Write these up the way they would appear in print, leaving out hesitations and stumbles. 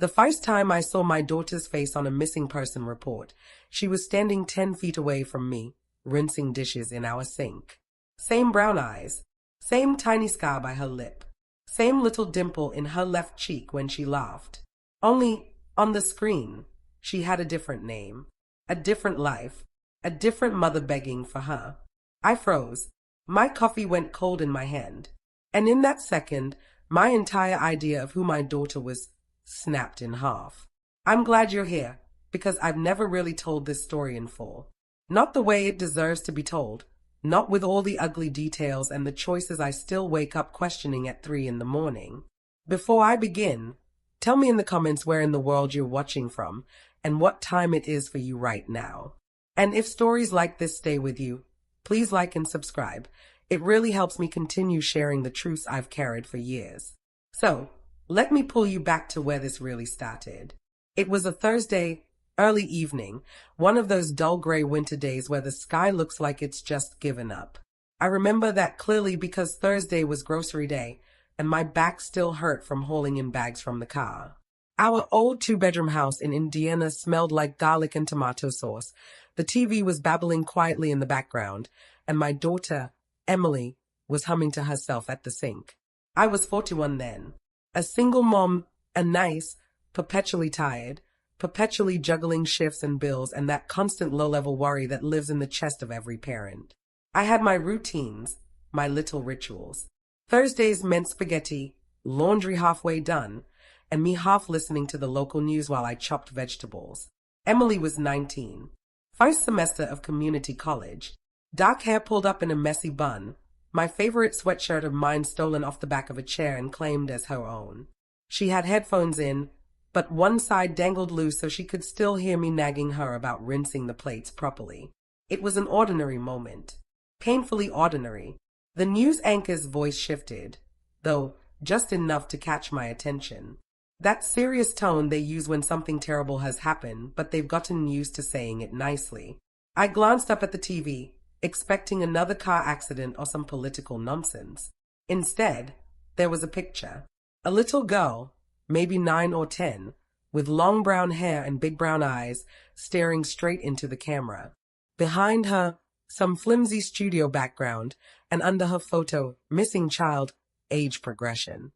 The first time I saw my daughter's face on a missing person report, she was standing 10 feet away from me, rinsing dishes in our sink. Same brown eyes, same tiny scar by her lip, same little dimple in her left cheek when she laughed. Only, on the screen, she had a different name, a different life, a different mother begging for her. I froze. My coffee went cold in my hand. And in that second, my entire idea of who my daughter was snapped in half. I'm glad you're here, because I've never really told this story in full. Not the way it deserves to be told. Not with all the ugly details and the choices I still wake up questioning at 3 in the morning. Before I begin, tell me in the comments where in the world you're watching from and what time it is for you right now. And if stories like this stay with you, please like and subscribe. It really helps me continue sharing the truths I've carried for years. So, let me pull you back to where this really started. It was a Thursday, early evening, one of those dull gray winter days where the sky looks like it's just given up. I remember that clearly because Thursday was grocery day, and my back still hurt from hauling in bags from the car. Our old 2-bedroom house in Indiana smelled like garlic and tomato sauce. The TV was babbling quietly in the background, and my daughter, Emily, was humming to herself at the sink. I was 41 then. A single mom, a nice, perpetually tired, perpetually juggling shifts and bills and that constant low-level worry that lives in the chest of every parent. I had my routines, my little rituals. Thursdays meant spaghetti, laundry halfway done, and me half listening to the local news while I chopped vegetables. Emily was 19. First semester of community college. Dark hair pulled up in a messy bun, my favorite sweatshirt of mine stolen off the back of a chair and claimed as her own. She had headphones in, but one side dangled loose so she could still hear me nagging her about rinsing the plates properly. It was an ordinary moment. Painfully ordinary. The news anchor's voice shifted, though just enough to catch my attention. That serious tone they use when something terrible has happened, but they've gotten used to saying it nicely. I glanced up at the TV, expecting another car accident or some political nonsense. Instead, there was a picture. A little girl, maybe 9 or 10, with long brown hair and big brown eyes, staring straight into the camera. Behind her, some flimsy studio background, and under her photo, missing child, age progression.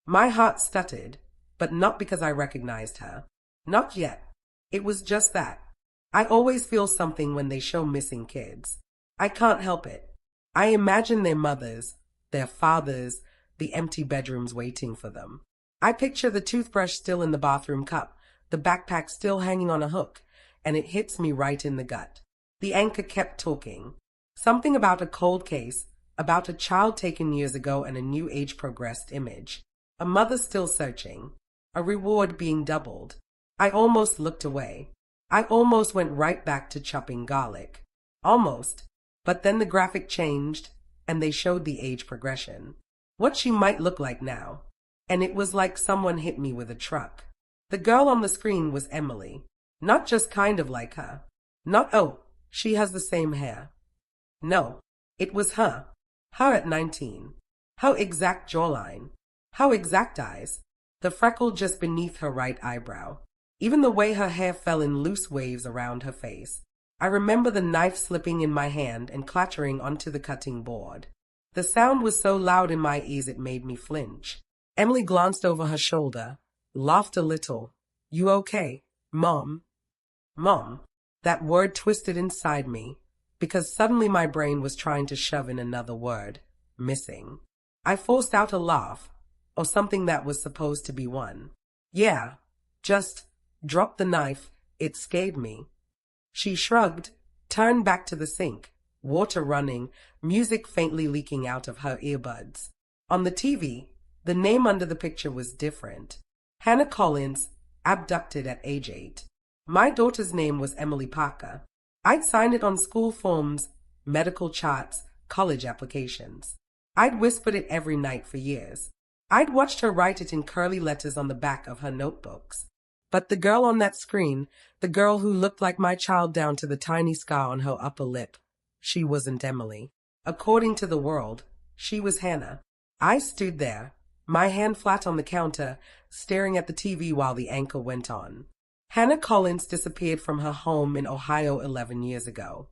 My heart stuttered, but not because I recognized her. Not yet. It was just that. I always feel something when they show missing kids. I can't help it. I imagine their mothers, their fathers, the empty bedrooms waiting for them. I picture the toothbrush still in the bathroom cup, the backpack still hanging on a hook, and it hits me right in the gut. The anchor kept talking. Something about a cold case, about a child taken years ago and a new age-progressed image. A mother still searching. A reward being doubled. I almost looked away. I almost went right back to chopping garlic. Almost. But then the graphic changed, and they showed the age progression. What she might look like now. And it was like someone hit me with a truck. The girl on the screen was Emily. Not just kind of like her. Not, oh, she has the same hair. No, it was her. Her at 19. How exact jawline. How exact eyes. The freckle just beneath her right eyebrow. Even the way her hair fell in loose waves around her face. I remember the knife slipping in my hand and clattering onto the cutting board. The sound was so loud in my ears it made me flinch. Emily glanced over her shoulder, laughed a little. You okay, Mom? Mom. That word twisted inside me, because suddenly my brain was trying to shove in another word, missing. I forced out a laugh, or something that was supposed to be one. Yeah, just drop the knife, it scared me. She shrugged, turned back to the sink, water running, music faintly leaking out of her earbuds. On the TV, the name under the picture was different. Hannah Collins, abducted at age 8. My daughter's name was Emily Parker. I'd signed it on school forms, medical charts, college applications. I'd whispered it every night for years. I'd watched her write it in curly letters on the back of her notebooks. But the girl on that screen, the girl who looked like my child down to the tiny scar on her upper lip, she wasn't Emily. According to the world, she was Hannah. I stood there, my hand flat on the counter, staring at the TV while the anchor went on. Hannah Collins disappeared from her home in Ohio 11 years ago.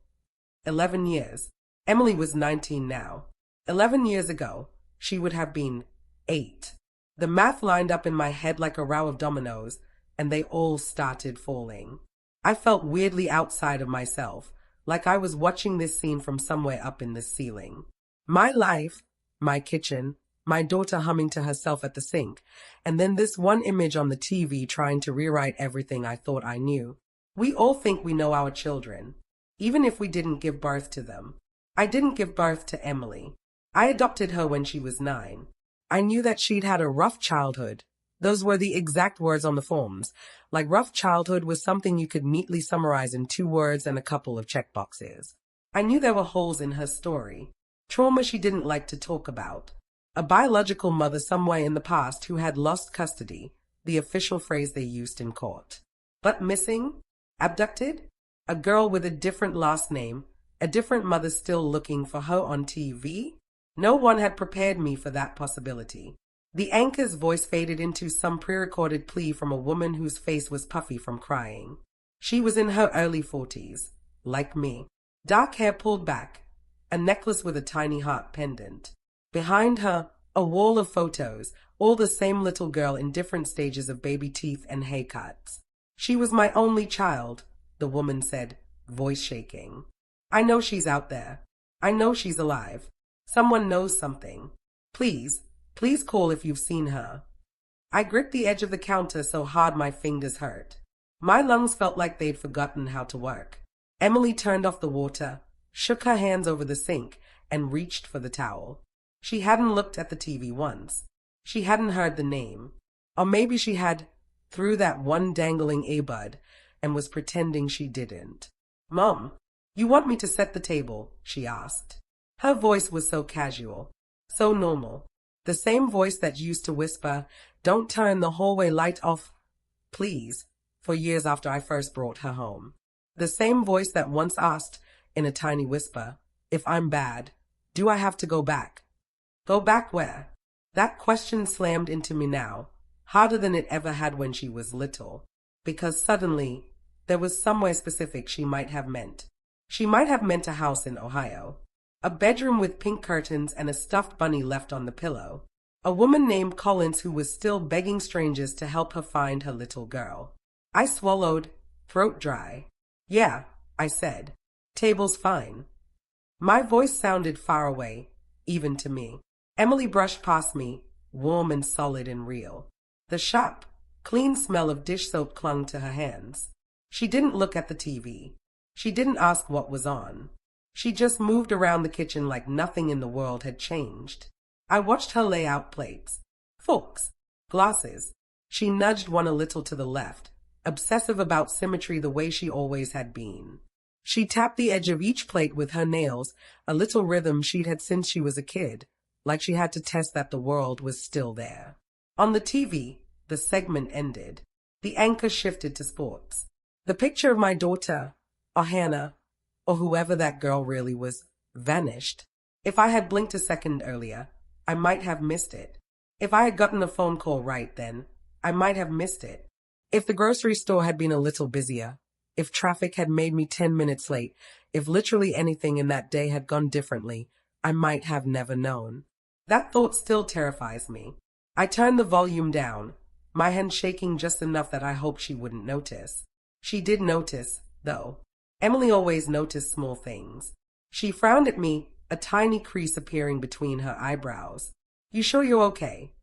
11 years. Emily was 19 now. 11 years ago, she would have been 8. The math lined up in my head like a row of dominoes, and they all started falling. I felt weirdly outside of myself, like I was watching this scene from somewhere up in the ceiling. My life, my kitchen, my daughter humming to herself at the sink, and then this one image on the TV trying to rewrite everything I thought I knew. We all think we know our children, even if we didn't give birth to them. I didn't give birth to Emily. I adopted her when she was 9. I knew that she'd had a rough childhood. Those were the exact words on the forms. Like rough childhood was something you could neatly summarize in 2 words and a couple of checkboxes. I knew there were holes in her story. Trauma she didn't like to talk about. A biological mother somewhere in the past who had lost custody, the official phrase they used in court. But missing? Abducted? A girl with a different last name, a different mother still looking for her on TV? No one had prepared me for that possibility. The anchor's voice faded into some pre-recorded plea from a woman whose face was puffy from crying. She was in her early 40s, like me. Dark hair pulled back, a necklace with a tiny heart pendant. Behind her, a wall of photos, all the same little girl in different stages of baby teeth and haircuts. She was my only child, the woman said, voice shaking. I know she's out there. I know she's alive. Someone knows something. Please call if you've seen her. I gripped the edge of the counter so hard my fingers hurt. My lungs felt like they'd forgotten how to work. Emily turned off the water, shook her hands over the sink, and reached for the towel. She hadn't looked at the TV once. She hadn't heard the name. Or maybe she had, through that one dangling earbud, and was pretending she didn't. Mom, you want me to set the table? She asked. Her voice was so casual, so normal. The same voice that used to whisper, "Don't turn the hallway light off, please," for years after I first brought her home. The same voice that once asked, in a tiny whisper, "If I'm bad, do I have to go back?" Go back where? That question slammed into me now, harder than it ever had when she was little, because suddenly there was somewhere specific she might have meant. She might have meant a house in Ohio. A bedroom with pink curtains and a stuffed bunny left on the pillow. A woman named Collins who was still begging strangers to help her find her little girl. I swallowed, throat dry. Yeah, I said. Table's fine. My voice sounded far away, even to me. Emily brushed past me, warm and solid and real. The sharp, clean smell of dish soap clung to her hands. She didn't look at the TV. She didn't ask what was on. She just moved around the kitchen like nothing in the world had changed. I watched her lay out plates, forks, glasses. She nudged one a little to the left, obsessive about symmetry the way she always had been. She tapped the edge of each plate with her nails, a little rhythm she'd had since she was a kid, like she had to test that the world was still there. On the TV, the segment ended. The anchor shifted to sports. The picture of my daughter, or Hannah, or whoever that girl really was, vanished. If I had blinked a second earlier, I might have missed it. If I had gotten a phone call right then, I might have missed it. If the grocery store had been a little busier, if traffic had made me 10 minutes late, if literally anything in that day had gone differently, I might have never known. That thought still terrifies me. I turned the volume down, my hand shaking just enough that I hoped she wouldn't notice. She did notice, though. Emily always noticed small things. She frowned at me, a tiny crease appearing between her eyebrows. You sure you're okay?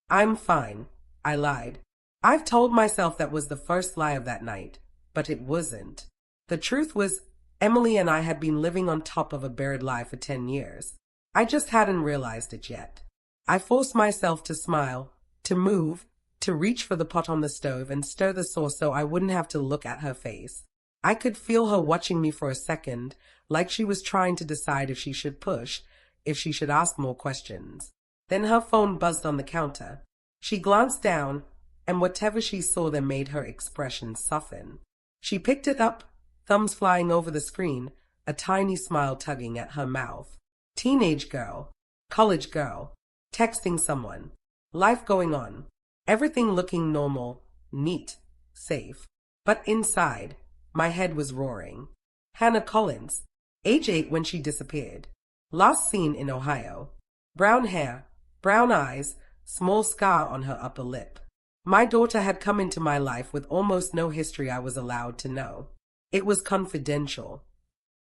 I'm fine, I lied. I've told myself that was the first lie of that night, but it wasn't. The truth was, Emily and I had been living on top of a buried lie for 10 years. I just hadn't realized it yet. I forced myself to smile, to move, to reach for the pot on the stove and stir the sauce so I wouldn't have to look at her face. I could feel her watching me for a second, like she was trying to decide if she should push, if she should ask more questions. Then her phone buzzed on the counter. She glanced down, and whatever she saw there made her expression soften. She picked it up, thumbs flying over the screen, a tiny smile tugging at her mouth. Teenage girl, college girl, texting someone, life going on. Everything looking normal, neat, safe. But inside, my head was roaring. Hannah Collins, age 8 when she disappeared. Last seen in Ohio. Brown hair, brown eyes, small scar on her upper lip. My daughter had come into my life with almost no history I was allowed to know. It was confidential.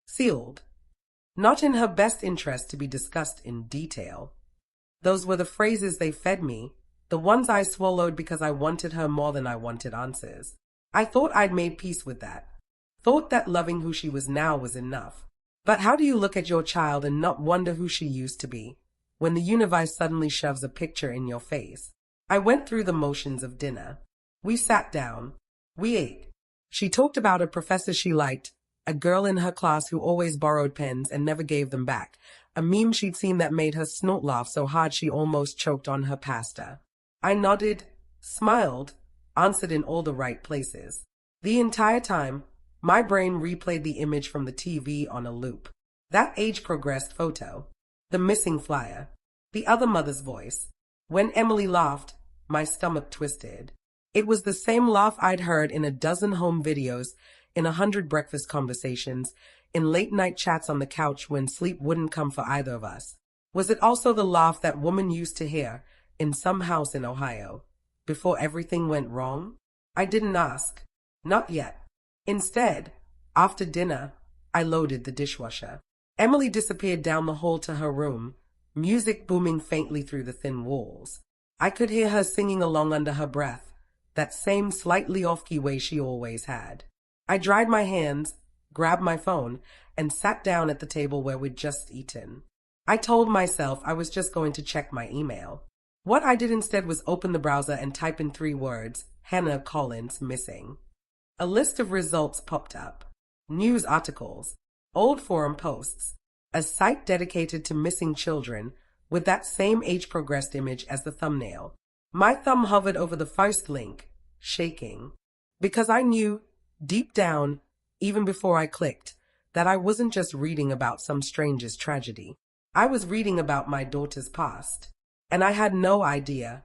Sealed. Not in her best interest to be discussed in detail. Those were the phrases they fed me, the ones I swallowed because I wanted her more than I wanted answers. I thought I'd made peace with that. Thought that loving who she was now was enough. But how do you look at your child and not wonder who she used to be, when the universe suddenly shoves a picture in your face? I went through the motions of dinner. We sat down. We ate. She talked about a professor she liked, a girl in her class who always borrowed pens and never gave them back, a meme she'd seen that made her snort laugh so hard she almost choked on her pasta. I nodded, smiled, answered in all the right places. The entire time, my brain replayed the image from the TV on a loop. That age-progressed photo. The missing flyer. The other mother's voice. When Emily laughed, my stomach twisted. It was the same laugh I'd heard in a dozen home videos, in 100 breakfast conversations, in late-night chats on the couch when sleep wouldn't come for either of us. Was it also the laugh that woman used to hear in some house in Ohio, before everything went wrong? I didn't ask. Not yet. Instead, after dinner, I loaded the dishwasher. Emily disappeared down the hall to her room, music booming faintly through the thin walls. I could hear her singing along under her breath, that same slightly off-key way she always had. I dried my hands, grabbed my phone, and sat down at the table where we'd just eaten. I told myself I was just going to check my email. What I did instead was open the browser and type in 3 words, Hannah Collins missing. A list of results popped up. News articles, old forum posts, a site dedicated to missing children with that same age-progressed image as the thumbnail. My thumb hovered over the first link, shaking, because I knew, deep down, even before I clicked, that I wasn't just reading about some stranger's tragedy. I was reading about my daughter's past, and I had no idea,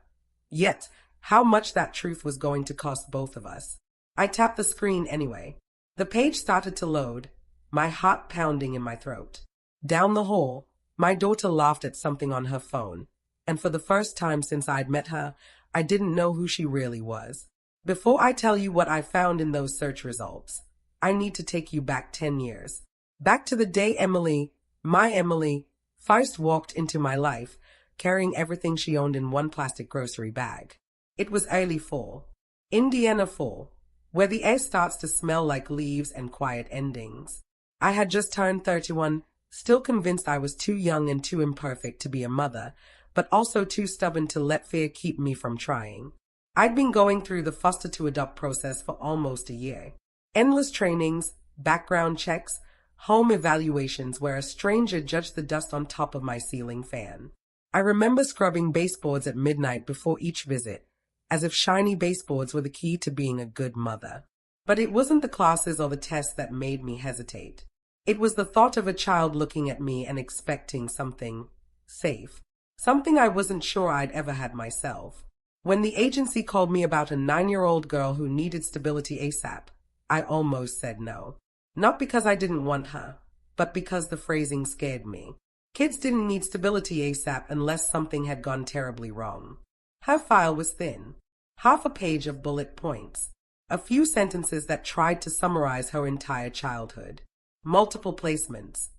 yet, how much that truth was going to cost both of us. I tapped the screen anyway. The page started to load, my heart pounding in my throat. Down the hall, my daughter laughed at something on her phone, and for the first time since I'd met her, I didn't know who she really was. Before I tell you what I found in those search results, I need to take you back 10 years. Back to the day Emily, my Emily, first walked into my life, carrying everything she owned in one plastic grocery bag. It was early fall, Indiana fall, where the air starts to smell like leaves and quiet endings. I had just turned 31, still convinced I was too young and too imperfect to be a mother, but also too stubborn to let fear keep me from trying. I'd been going through the foster to adopt process for almost a year. Endless trainings, background checks, home evaluations where a stranger judged the dust on top of my ceiling fan. I remember scrubbing baseboards at midnight before each visit, as if shiny baseboards were the key to being a good mother. But it wasn't the classes or the tests that made me hesitate. It was the thought of a child looking at me and expecting something safe, something I wasn't sure I'd ever had myself. When the agency called me about a 9-year-old girl who needed stability ASAP, I almost said no. Not because I didn't want her, but because the phrasing scared me. Kids didn't need stability ASAP unless something had gone terribly wrong. Her file was thin, half a page of bullet points, a few sentences that tried to summarize her entire childhood. Multiple placements,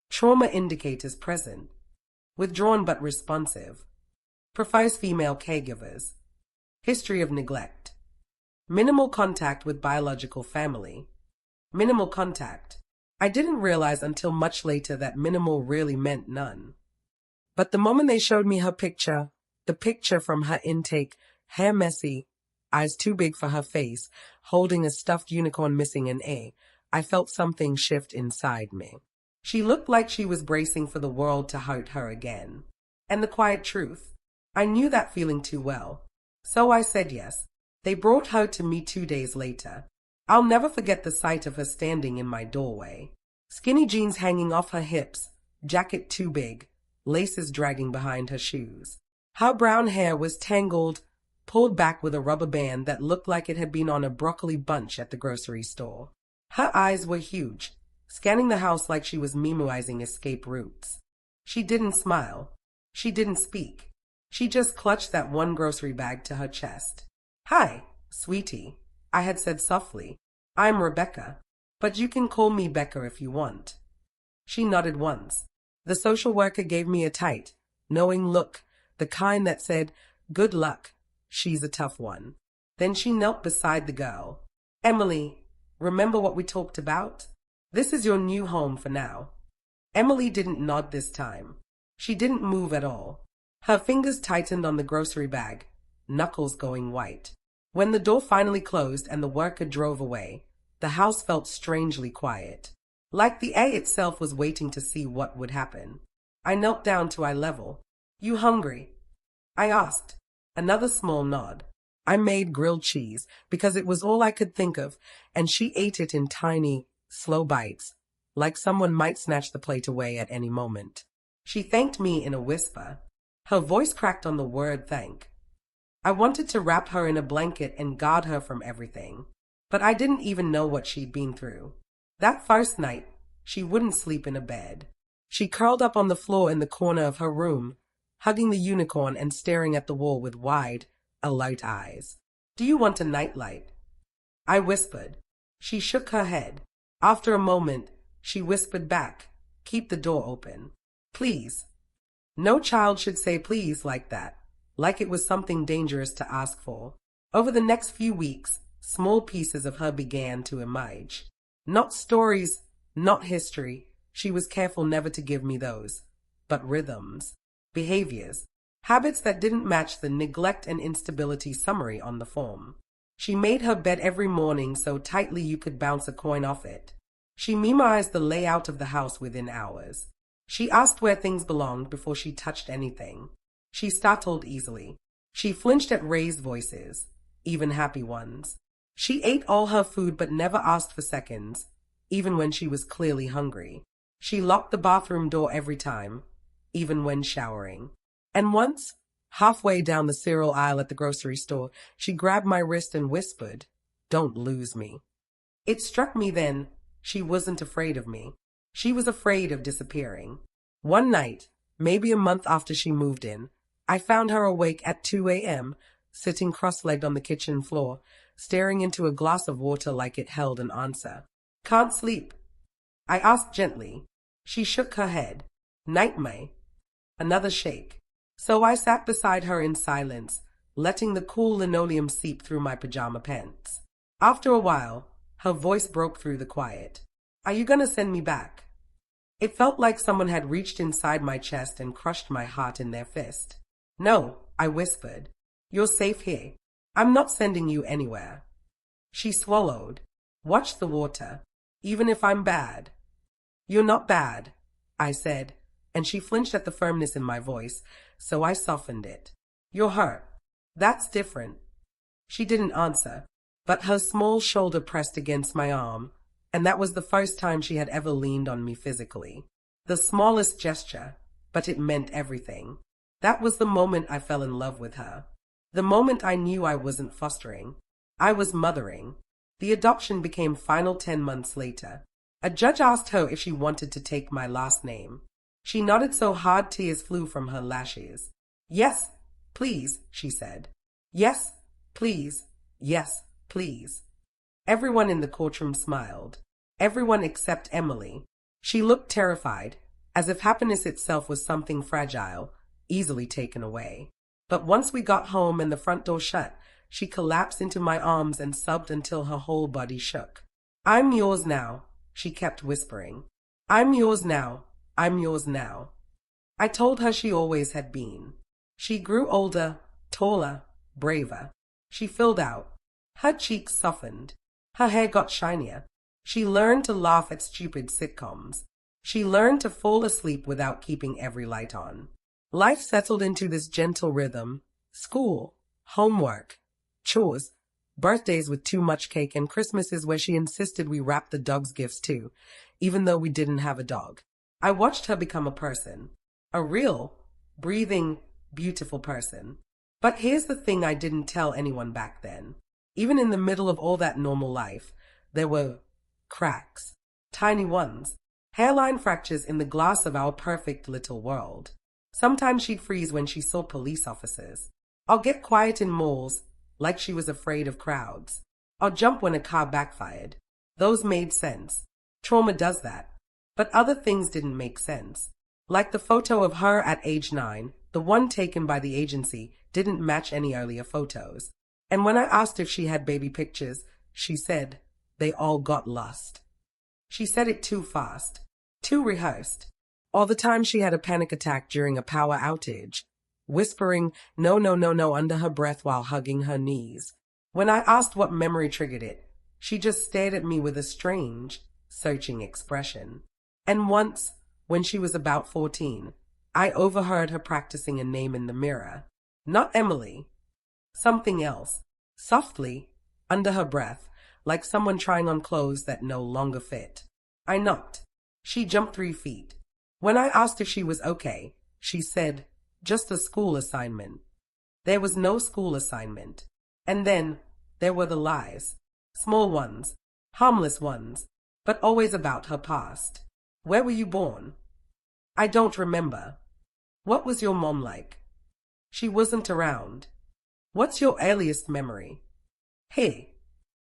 trauma indicators present, withdrawn but responsive, prefers female caregivers, history of neglect, minimal contact with biological family, minimal contact. I didn't realize until much later that minimal really meant none. But the moment they showed me her picture, the picture from her intake, hair messy, eyes too big for her face, holding a stuffed unicorn missing an A, I felt something shift inside me. She looked like she was bracing for the world to hurt her again. And the quiet truth, I knew that feeling too well. So I said yes. They brought her to me 2 days later. I'll never forget the sight of her standing in my doorway. Skinny jeans hanging off her hips, jacket too big, laces dragging behind her shoes. Her brown hair was tangled, pulled back with a rubber band that looked like it had been on a broccoli bunch at the grocery store. Her eyes were huge, scanning the house like she was memorizing escape routes. She didn't smile. She didn't speak. She just clutched that one grocery bag to her chest. "Hi, sweetie," I had said softly. "I'm Rebecca, but you can call me Becca if you want." She nodded once. The social worker gave me a tight, knowing look, the kind that said, "Good luck. She's a tough one." Then she knelt beside the girl. "Emily, remember what we talked about? This is your new home for now." Emily didn't nod this time. She didn't move at all. Her fingers tightened on the grocery bag, knuckles going white. When the door finally closed and the worker drove away, the house felt strangely quiet. Like the air itself was waiting to see what would happen. I knelt down to eye level. "You hungry?" I asked. Another small nod. I made grilled cheese because it was all I could think of, and she ate it in tiny, slow bites, like someone might snatch the plate away at any moment. She thanked me in a whisper. Her voice cracked on the word thank. I wanted to wrap her in a blanket and guard her from everything, but I didn't even know what she'd been through. That first night, she wouldn't sleep in a bed. She curled up on the floor in the corner of her room, hugging the unicorn and staring at the wall with wide, alert eyes. "Do you want a nightlight?" I whispered. She shook her head. After a moment, she whispered back, "Keep the door open. Please." No child should say please like that, like it was something dangerous to ask for. Over the next few weeks, small pieces of her began to emerge. Not stories, not history. She was careful never to give me those. But rhythms, behaviors, habits that didn't match the neglect and instability summary on the form. She made her bed every morning so tightly you could bounce a coin off it. She memorized the layout of the house within hours. She asked where things belonged before she touched anything. She startled easily. She flinched at raised voices, even happy ones. She ate all her food but never asked for seconds, even when she was clearly hungry. She locked the bathroom door every time, even when showering. And once, halfway down the cereal aisle at the grocery store, she grabbed my wrist and whispered, "Don't lose me." It struck me then, she wasn't afraid of me. She was afraid of disappearing. One night, maybe a month after she moved in, I found her awake at 2 a.m., sitting cross-legged on the kitchen floor, staring into a glass of water like it held an answer. "Can't sleep?" I asked gently. She shook her head. "Nightmare." Another shake. So I sat beside her in silence, letting the cool linoleum seep through my pajama pants. After a while, her voice broke through the quiet. "Are you gonna send me back?" It felt like someone had reached inside my chest and crushed my heart in their fist. "No," I whispered. "You're safe here. I'm not sending you anywhere." She swallowed. "Watch the water, even if I'm bad." "You're not bad," I said, and she flinched at the firmness in my voice, so I softened it. "You're hurt. That's different." She didn't answer, but her small shoulder pressed against my arm, and that was the first time she had ever leaned on me physically. The smallest gesture, but it meant everything. That was the moment I fell in love with her. The moment I knew I wasn't fostering. I was mothering. The adoption became final 10 months later. A judge asked her if she wanted to take my last name. She nodded so hard tears flew from her lashes. "Yes, please," she said. "Yes, please. Yes, please." Everyone in the courtroom smiled. Everyone except Emily. She looked terrified, as if happiness itself was something fragile, easily taken away. But once we got home and the front door shut, she collapsed into my arms and sobbed until her whole body shook. "I'm yours now," she kept whispering. "I'm yours now. I'm yours now." I told her she always had been. She grew older, taller, braver. She filled out. Her cheeks softened. Her hair got shinier. She learned to laugh at stupid sitcoms. She learned to fall asleep without keeping every light on. Life settled into this gentle rhythm. School, homework, chores, birthdays with too much cake, and Christmases where she insisted we wrap the dog's gifts too, even though we didn't have a dog. I watched her become a person. A real, breathing, beautiful person. But here's the thing I didn't tell anyone back then. Even in the middle of all that normal life, there were cracks. Tiny ones. Hairline fractures in the glass of our perfect little world. Sometimes she'd freeze when she saw police officers. I'll get quiet in malls, like she was afraid of crowds. I'll jump when a car backfired. Those made sense. Trauma does that. But other things didn't make sense. Like the photo of her at age 9, the one taken by the agency didn't match any earlier photos. And when I asked if she had baby pictures, she said they all got lost. She said it too fast, too rehearsed. All the time she had a panic attack during a power outage, whispering no, no, no, no under her breath while hugging her knees. When I asked what memory triggered it, she just stared at me with a strange, searching expression. And once, when she was about 14, I overheard her practicing a name in the mirror. Not Emily. Something else. Softly, under her breath, like someone trying on clothes that no longer fit. I knocked. She jumped 3 feet. When I asked if she was okay, she said, just a school assignment. There was no school assignment. And then, there were the lies. Small ones, harmless ones, but always about her past. Where were you born? I don't remember. What was your mom like? She wasn't around. What's your earliest memory? Hey,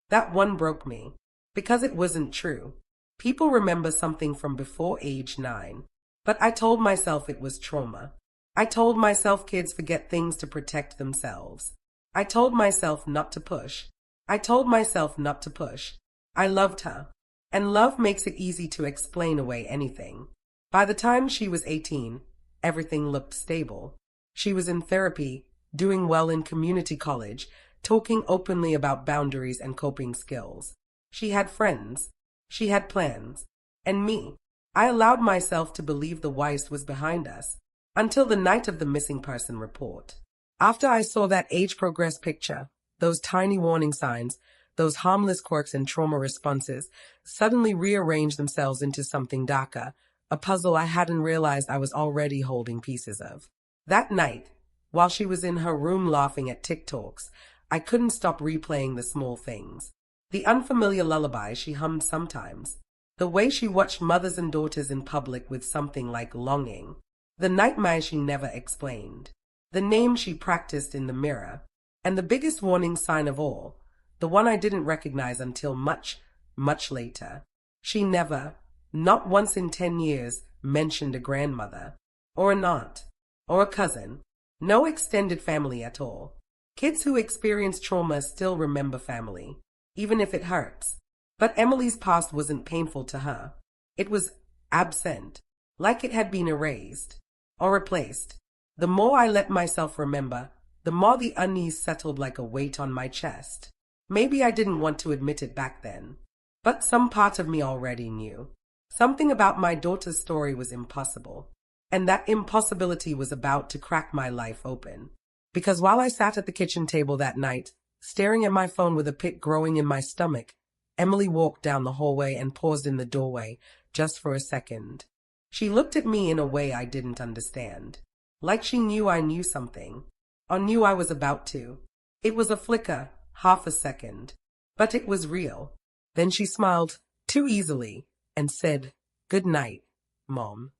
that one broke me, because it wasn't true. People remember something from before age 9, but I told myself it was trauma. I told myself kids forget things to protect themselves. I told myself not to push. I told myself not to push. I loved her, and love makes it easy to explain away anything. By the time she was 18, everything looked stable. She was in therapy, doing well in community college, talking openly about boundaries and coping skills. She had friends. She had plans. And me. I allowed myself to believe the worst was behind us, until the night of the missing person report. After I saw that age progress picture, those tiny warning signs, those harmless quirks and trauma responses suddenly rearranged themselves into something darker, a puzzle I hadn't realized I was already holding pieces of. That night, while she was in her room laughing at TikToks, I couldn't stop replaying the small things. The unfamiliar lullaby she hummed sometimes. The way she watched mothers and daughters in public with something like longing. The nightmare she never explained. The name she practiced in the mirror. And the biggest warning sign of all, the one I didn't recognize until much, much later. She never, not once in 10 years, mentioned a grandmother, or an aunt, or a cousin. No extended family at all. Kids who experience trauma still remember family, even if it hurts. But Emily's past wasn't painful to her. It was absent, like it had been erased, or replaced. The more I let myself remember, the more the unease settled like a weight on my chest. Maybe I didn't want to admit it back then, but some part of me already knew. Something about my daughter's story was impossible, and that impossibility was about to crack my life open. Because while I sat at the kitchen table that night, staring at my phone with a pit growing in my stomach, Emily walked down the hallway and paused in the doorway just for a second. She looked at me in a way I didn't understand, like she knew I knew something, or knew I was about to. It was a flicker, half a second, but it was real. Then she smiled, too easily, and said, "Good night, Mom,"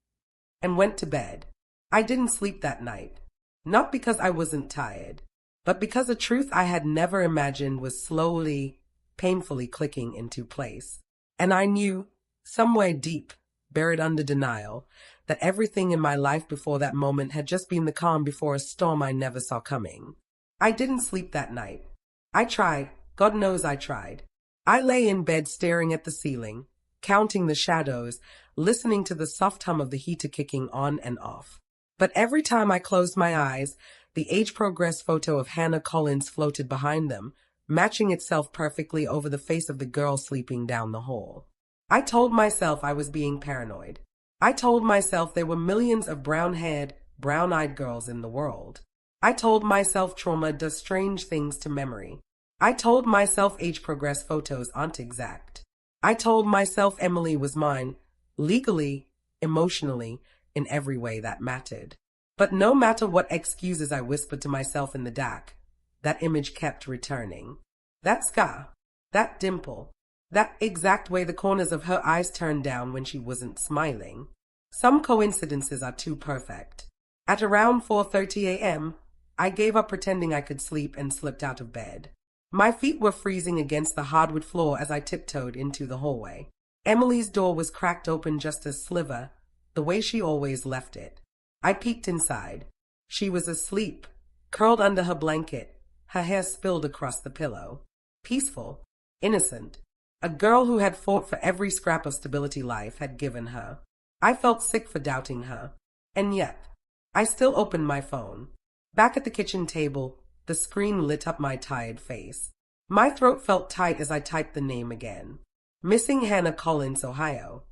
and went to bed. I didn't sleep that night, not because I wasn't tired, but because a truth I had never imagined was slowly, painfully clicking into place. And I knew, somewhere deep, buried under denial, that everything in my life before that moment had just been the calm before a storm I never saw coming. I didn't sleep that night. I tried. God knows I tried. I lay in bed staring at the ceiling, counting the shadows, listening to the soft hum of the heater kicking on and off. But every time I closed my eyes, the age progress photo of Hannah Collins floated behind them, matching itself perfectly over the face of the girl sleeping down the hall. I told myself I was being paranoid. I told myself there were millions of brown-haired, brown-eyed girls in the world. I told myself trauma does strange things to memory. I told myself age progress photos aren't exact. I told myself Emily was mine, legally, emotionally, in every way that mattered. But no matter what excuses I whispered to myself in the dark, that image kept returning. That scar, that dimple, that exact way the corners of her eyes turned down when she wasn't smiling. Some coincidences are too perfect. At around 4:30 a.m., I gave up pretending I could sleep and slipped out of bed. My feet were freezing against the hardwood floor as I tiptoed into the hallway. Emily's door was cracked open just a sliver, the way she always left it. I peeked inside. She was asleep, curled under her blanket, her hair spilled across the pillow. Peaceful, innocent, a girl who had fought for every scrap of stability life had given her. I felt sick for doubting her, and yet, I still opened my phone. Back at the kitchen table, the screen lit up my tired face. My throat felt tight as I typed the name again. Missing Hannah Collins, Ohio.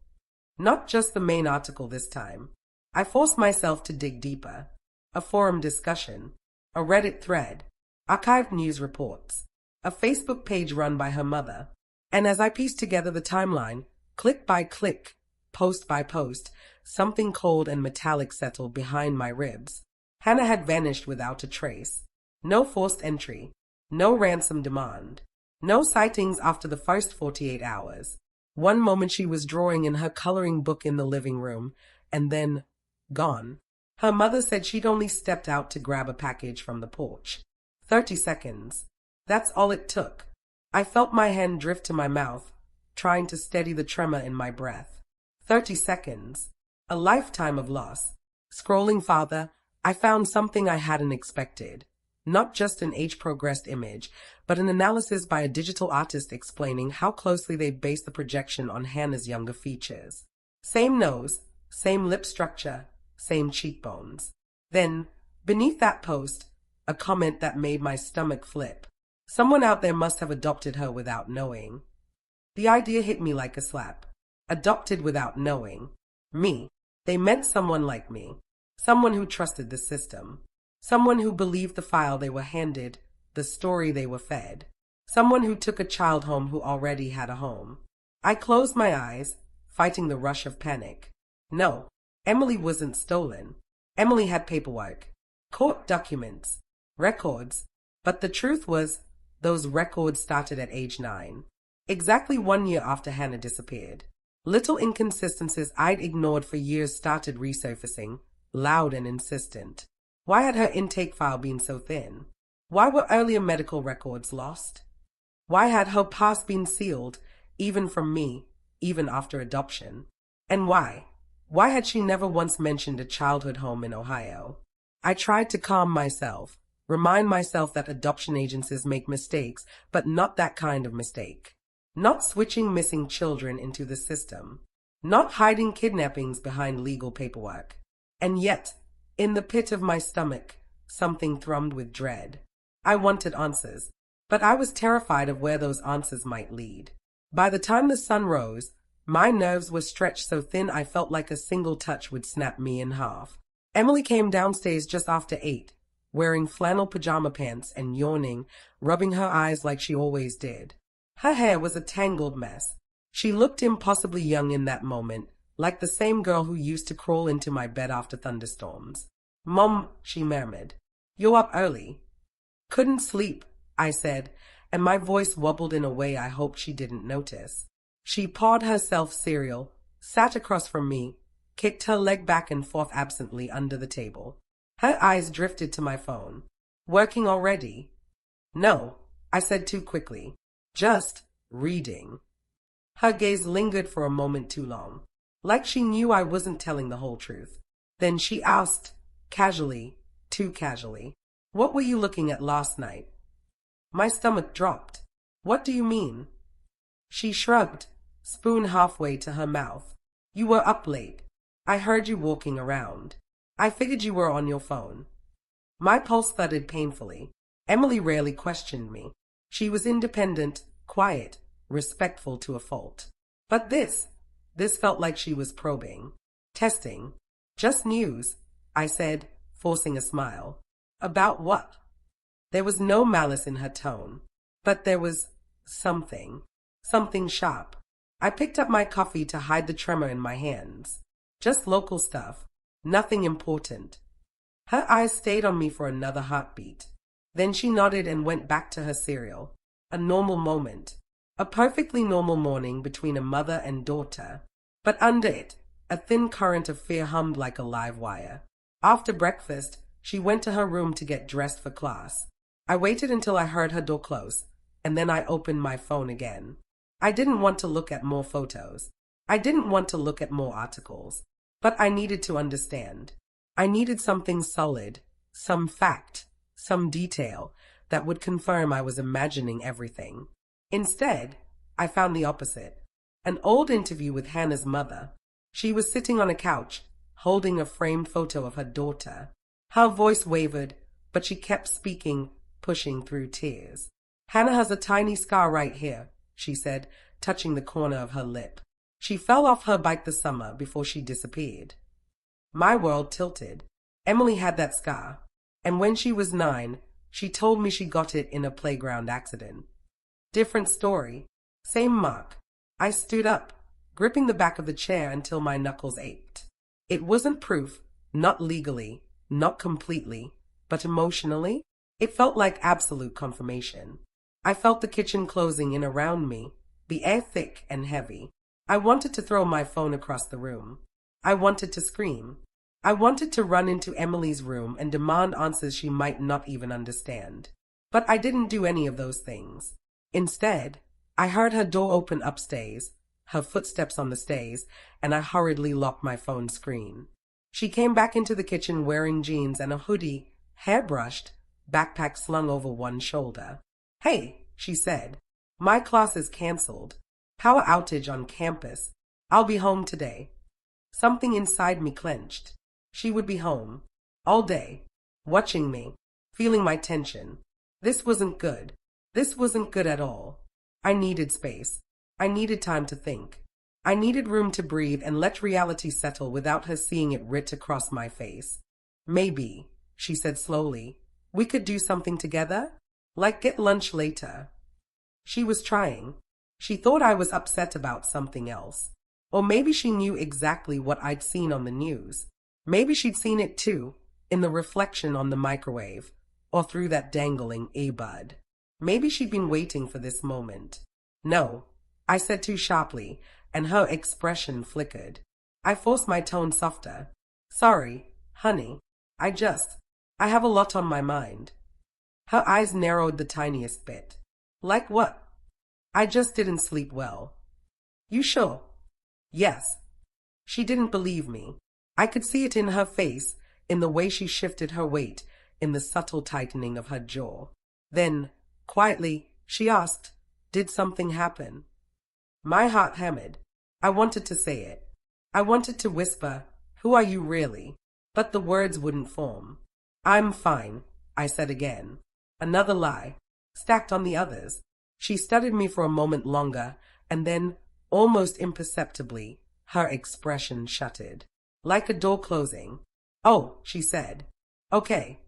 Not just the main article this time. I forced myself to dig deeper. A forum discussion, a Reddit thread, archived news reports, a Facebook page run by her mother. And as I pieced together the timeline, click by click, post by post, something cold and metallic settled behind my ribs. Hannah had vanished without a trace. No forced entry, no ransom demand, no sightings after the first 48 hours. One moment she was drawing in her coloring book in the living room, and then gone. Her mother said she'd only stepped out to grab a package from the porch. 30 seconds. That's all it took. I felt my hand drift to my mouth, trying to steady the tremor in my breath. 30 seconds. A lifetime of loss. Scrolling farther, I found something I hadn't expected. Not just an age-progressed image, but an analysis by a digital artist explaining how closely they based the projection on Hannah's younger features. Same nose, same lip structure, same cheekbones. Then, beneath that post, a comment that made my stomach flip. Someone out there must have adopted her without knowing. The idea hit me like a slap. Adopted without knowing. Me. They meant someone like me. Someone who trusted the system. Someone who believed the file they were handed, the story they were fed. Someone who took a child home who already had a home. I closed my eyes, fighting the rush of panic. No, Emily wasn't stolen. Emily had paperwork, court documents, records, but the truth was, those records started at age 9. Exactly 1 year after Hannah disappeared. Little inconsistencies I'd ignored for years started resurfacing, loud and insistent. Why had her intake file been so thin? Why were earlier medical records lost? Why had her past been sealed, even from me, even after adoption? And why? Why had she never once mentioned a childhood home in Ohio? I tried to calm myself, remind myself that adoption agencies make mistakes, but not that kind of mistake. Not switching missing children into the system. Not hiding kidnappings behind legal paperwork. And yet, in the pit of my stomach, something thrummed with dread. I wanted answers, but I was terrified of where those answers might lead. By the time the sun rose, my nerves were stretched so thin I felt like a single touch would snap me in half. Emily came downstairs just after 8, wearing flannel pajama pants and yawning, rubbing her eyes like she always did. Her hair was a tangled mess. She looked impossibly young in that moment, like the same girl who used to crawl into my bed after thunderstorms. "Mom," she murmured, "you're up early." "Couldn't sleep," I said, and my voice wobbled in a way I hoped she didn't notice. She pawed herself cereal, sat across from me, kicked her leg back and forth absently under the table. Her eyes drifted to my phone. "Working already?" "No," I said too quickly. "Just reading." Her gaze lingered for a moment too long, like she knew I wasn't telling the whole truth. Then she asked, casually, too casually, "What were you looking at last night?" My stomach dropped. "What do you mean?" She shrugged, spoon halfway to her mouth. "You were up late. I heard you walking around. I figured you were on your phone." My pulse thudded painfully. Emily rarely questioned me. She was independent, quiet, respectful to a fault. But this felt like she was probing, testing. "Just news," I said, forcing a smile. "About what?" There was no malice in her tone, but there was something sharp. I picked up my coffee to hide the tremor in my hands. "Just local stuff. Nothing important." Her eyes stayed on me for another heartbeat. Then she nodded and went back to her cereal. A normal moment. A perfectly normal morning between a mother and daughter. But under it, a thin current of fear hummed like a live wire. After breakfast, she went to her room to get dressed for class. I waited until I heard her door close, and then I opened my phone again. I didn't want to look at more photos. I didn't want to look at more articles. But I needed to understand. I needed something solid, some fact, some detail that would confirm I was imagining everything. Instead, I found the opposite. An old interview with Hannah's mother. She was sitting on a couch, holding a framed photo of her daughter. Her voice wavered, but she kept speaking, pushing through tears. Hannah has a tiny scar right here, she said, touching the corner of her lip. She fell off her bike this summer before she disappeared. My world tilted. Emily had that scar, and when she was 9, she told me she got it in a playground accident. Different story. Same mark. I stood up, gripping the back of the chair until my knuckles ached. It wasn't proof, not legally, not completely, but emotionally, it felt like absolute confirmation. I felt the kitchen closing in around me, the air thick and heavy. I wanted to throw my phone across the room. I wanted to scream. I wanted to run into Emily's room and demand answers she might not even understand. But I didn't do any of those things. Instead, I heard her door open upstairs, her footsteps on the stairs, and I hurriedly locked my phone screen. She came back into the kitchen wearing jeans and a hoodie, hair brushed, backpack slung over one shoulder. "Hey," she said, "my class is cancelled. Power outage on campus. I'll be home today." Something inside me clenched. She would be home. All day. Watching me. Feeling my tension. This wasn't good. This wasn't good at all. I needed space. I needed time to think. I needed room to breathe and let reality settle without her seeing it writ across my face. "Maybe," she said slowly, "we could do something together? Like get lunch later." She was trying. She thought I was upset about something else. Or maybe she knew exactly what I'd seen on the news. Maybe she'd seen it too, in the reflection on the microwave, or through that dangling earbud. Maybe she'd been waiting for this moment. "No," I said too sharply, and her expression flickered. I forced my tone softer. "Sorry, honey. I have a lot on my mind." Her eyes narrowed the tiniest bit. "Like what?" "I just didn't sleep well." "You sure?" "Yes." She didn't believe me. I could see it in her face, in the way she shifted her weight, in the subtle tightening of her jaw. Then, quietly, she asked, "Did something happen?" My heart hammered. I wanted to say it. I wanted to whisper, "Who are you really?" But the words wouldn't form. "I'm fine," I said again. Another lie, stacked on the others. She studied me for a moment longer, and then, almost imperceptibly, her expression shuttered. Like a door closing. "Oh," she said. "Okay."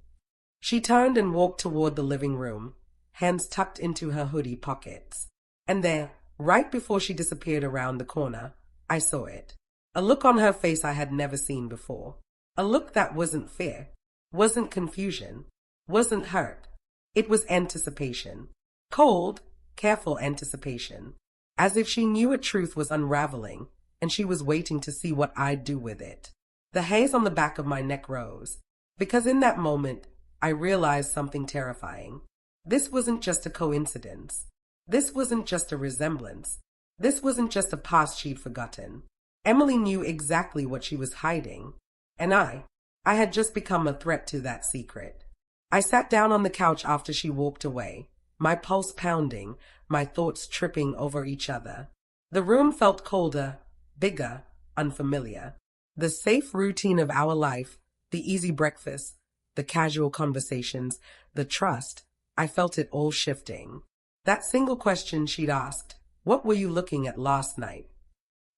She turned and walked toward the living room, hands tucked into her hoodie pockets. And there, right before she disappeared around the corner, I saw it. A look on her face I had never seen before. A look that wasn't fear, wasn't confusion, wasn't hurt. It was anticipation. Cold, careful anticipation. As if she knew a truth was unraveling, and she was waiting to see what I'd do with it. The haze on the back of my neck rose, because in that moment, I realized something terrifying. This wasn't just a coincidence. This wasn't just a resemblance. This wasn't just a past she'd forgotten. Emily knew exactly what she was hiding, and I had just become a threat to that secret. I sat down on the couch after she walked away, my pulse pounding, my thoughts tripping over each other. The room felt colder, bigger, unfamiliar. The safe routine of our life, the easy breakfast, the casual conversations, the trust, I felt it all shifting. That single question she'd asked, "What were you looking at last night?"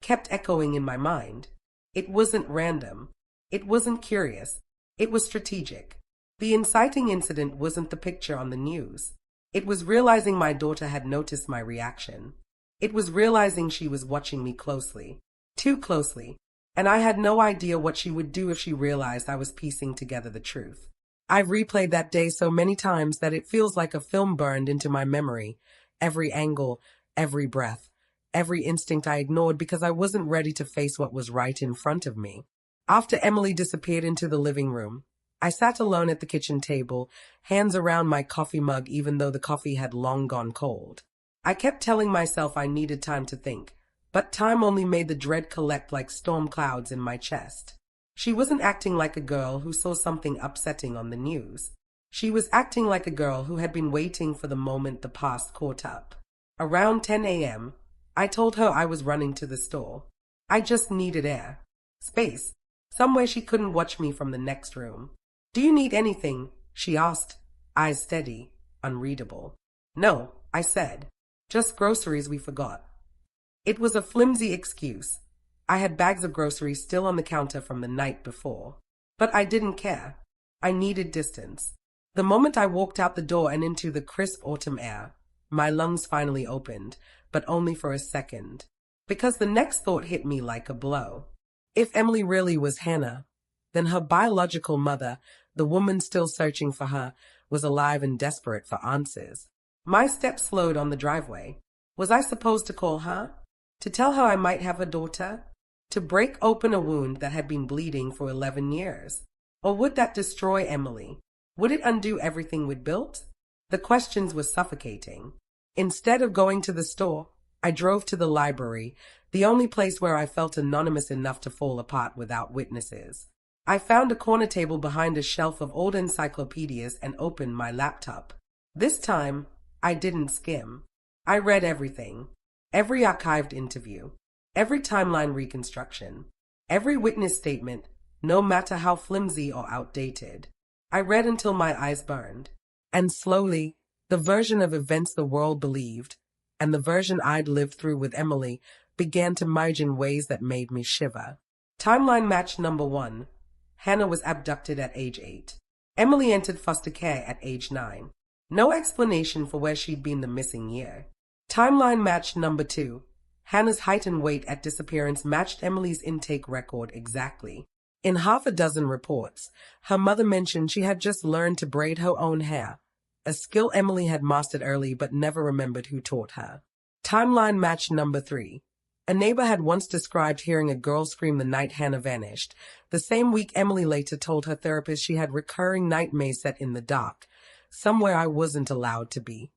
kept echoing in my mind. It wasn't random. It wasn't curious. It was strategic. The inciting incident wasn't the picture on the news. It was realizing my daughter had noticed my reaction. It was realizing she was watching me closely. Too closely. and I had no idea what she would do if she realized I was piecing together the truth. I've replayed that day so many times that it feels like a film burned into my memory. Every angle, every breath, every instinct I ignored because I wasn't ready to face what was right in front of me. After Emily disappeared into the living room, I sat alone at the kitchen table, hands around my coffee mug even though the coffee had long gone cold. I kept telling myself I needed time to think, but time only made the dread collect like storm clouds in my chest. She wasn't acting like a girl who saw something upsetting on the news. She was acting like a girl who had been waiting for the moment the past caught up. Around 10 a.m., I told her I was running to the store. I just needed air. Space. Somewhere she couldn't watch me from the next room. "Do you need anything?" she asked, eyes steady, unreadable. "No," I said. "Just groceries we forgot." It was a flimsy excuse. I had bags of groceries still on the counter from the night before. But I didn't care. I needed distance. The moment I walked out the door and into the crisp autumn air, my lungs finally opened, but only for a second. Because the next thought hit me like a blow. If Emily really was Hannah, then her biological mother, the woman still searching for her, was alive and desperate for answers. My steps slowed on the driveway. Was I supposed to call her? To tell her I might have a daughter? To break open a wound that had been bleeding for 11 years? Or would that destroy Emily? Would it undo everything we'd built? The questions were suffocating. Instead of going to the store, I drove to the library, the only place where I felt anonymous enough to fall apart without witnesses. I found a corner table behind a shelf of old encyclopedias and opened my laptop. This time, I didn't skim. I read everything. Every archived interview. Every timeline reconstruction. Every witness statement, no matter how flimsy or outdated. I read until my eyes burned. And slowly, the version of events the world believed, and the version I'd lived through with Emily, began to merge in ways that made me shiver. Timeline match number 1. Hannah was abducted at age 8. Emily entered foster care at age 9. No explanation for where she'd been the missing year. Timeline match number 2. Hannah's height and weight at disappearance matched Emily's intake record exactly. In half a dozen reports, her mother mentioned she had just learned to braid her own hair, a skill Emily had mastered early but never remembered who taught her. Timeline match number 3. A neighbor had once described hearing a girl scream the night Hannah vanished. The same week, Emily later told her therapist she had recurring nightmares set in the dark, somewhere I wasn't allowed to be.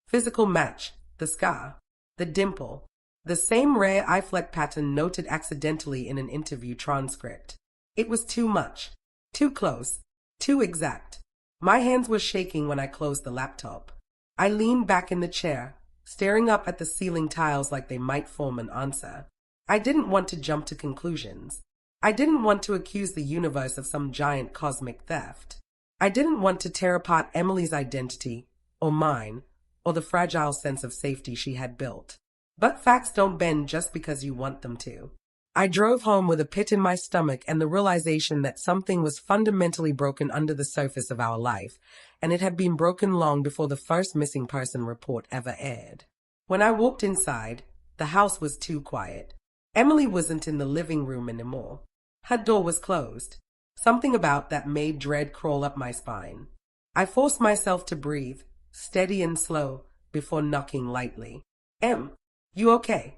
Physical match. The scar. The dimple. The same rare eye fleck pattern noted accidentally in an interview transcript. It was too much. Too close. Too exact. My hands were shaking when I closed the laptop. I leaned back in the chair, staring up at the ceiling tiles like they might form an answer. I didn't want to jump to conclusions. I didn't want to accuse the universe of some giant cosmic theft. I didn't want to tear apart Emily's identity, or mine, or the fragile sense of safety she had built. But facts don't bend just because you want them to. I drove home with a pit in my stomach and the realization that something was fundamentally broken under the surface of our life, and it had been broken long before the first missing person report ever aired. When I walked inside, the house was too quiet. Emily wasn't in the living room anymore. Her door was closed. Something about that made dread crawl up my spine. I forced myself to breathe, steady and slow, before knocking lightly. "Em, you okay?"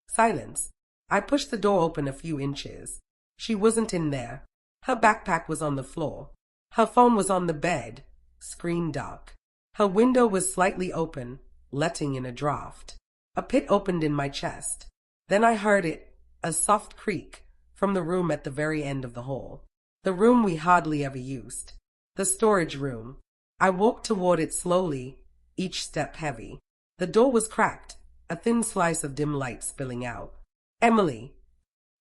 Silence. I pushed the door open a few inches. She wasn't in there. Her backpack was on the floor. Her phone was on the bed, screen dark. Her window was slightly open, letting in a draft. A pit opened in my chest. Then I heard it, a soft creak, from the room at the very end of the hall. The room we hardly ever used. The storage room. I walked toward it slowly, each step heavy. The door was cracked, a thin slice of dim light spilling out. "Emily,"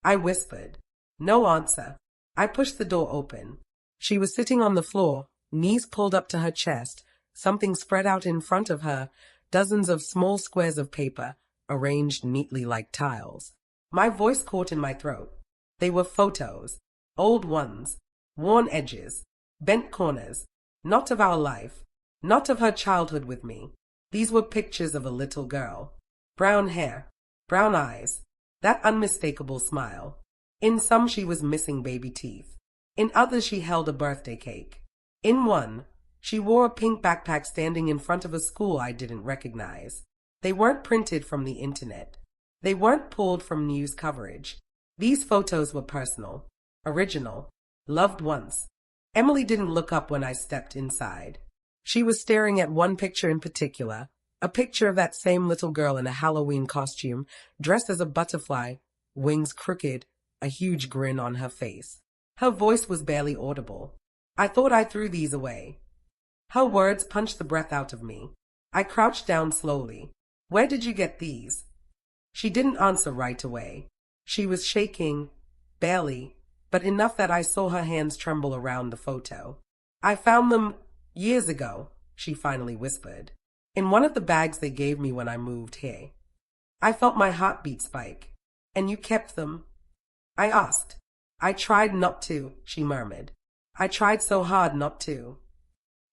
I whispered. No answer. I pushed the door open. She was sitting on the floor, knees pulled up to her chest, something spread out in front of her, dozens of small squares of paper, arranged neatly like tiles. My voice caught in my throat. They were photos, old ones, worn edges, bent corners, not of our life, not of her childhood with me. These were pictures of a little girl. Brown hair, brown eyes, that unmistakable smile. In some she was missing baby teeth. In others she held a birthday cake. In one, she wore a pink backpack standing in front of a school I didn't recognize. They weren't printed from the internet. They weren't pulled from news coverage. These photos were personal, original, loved ones. Emily didn't look up when I stepped inside. She was staring at one picture in particular, a picture of that same little girl in a Halloween costume, dressed as a butterfly, wings crooked, a huge grin on her face. Her voice was barely audible. I thought I threw these away. Her words punched the breath out of me. I crouched down slowly. Where did you get these? She didn't answer right away. She was shaking, barely, but enough that I saw her hands tremble around the photo. I found them years ago, she finally whispered, in one of the bags they gave me when I moved here. I felt my heartbeat spike. And you kept them? I asked. I tried not to, she murmured. I tried so hard not to.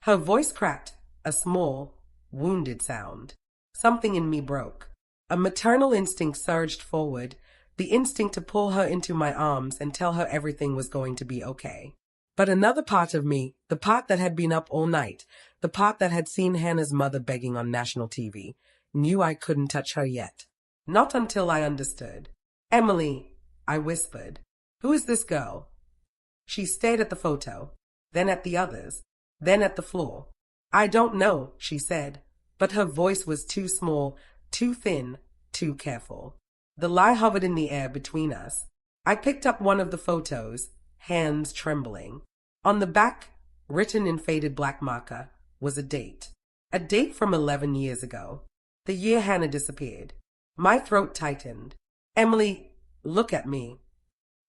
Her voice cracked, a small, wounded sound. Something in me broke. A maternal instinct surged forward, the instinct to pull her into my arms and tell her everything was going to be okay. But another part of me, the part that had been up all night, the part that had seen Hannah's mother begging on national TV, knew I couldn't touch her yet. Not until I understood. Emily, I whispered. Who is this girl? She stared at the photo, then at the others, then at the floor. I don't know, she said, but her voice was too small, too thin, too careful. The lie hovered in the air between us. I picked up one of the photos, hands trembling. On the back, written in faded black marker, was a date. A date from 11 years ago. The year Hannah disappeared. My throat tightened. Emily, look at me.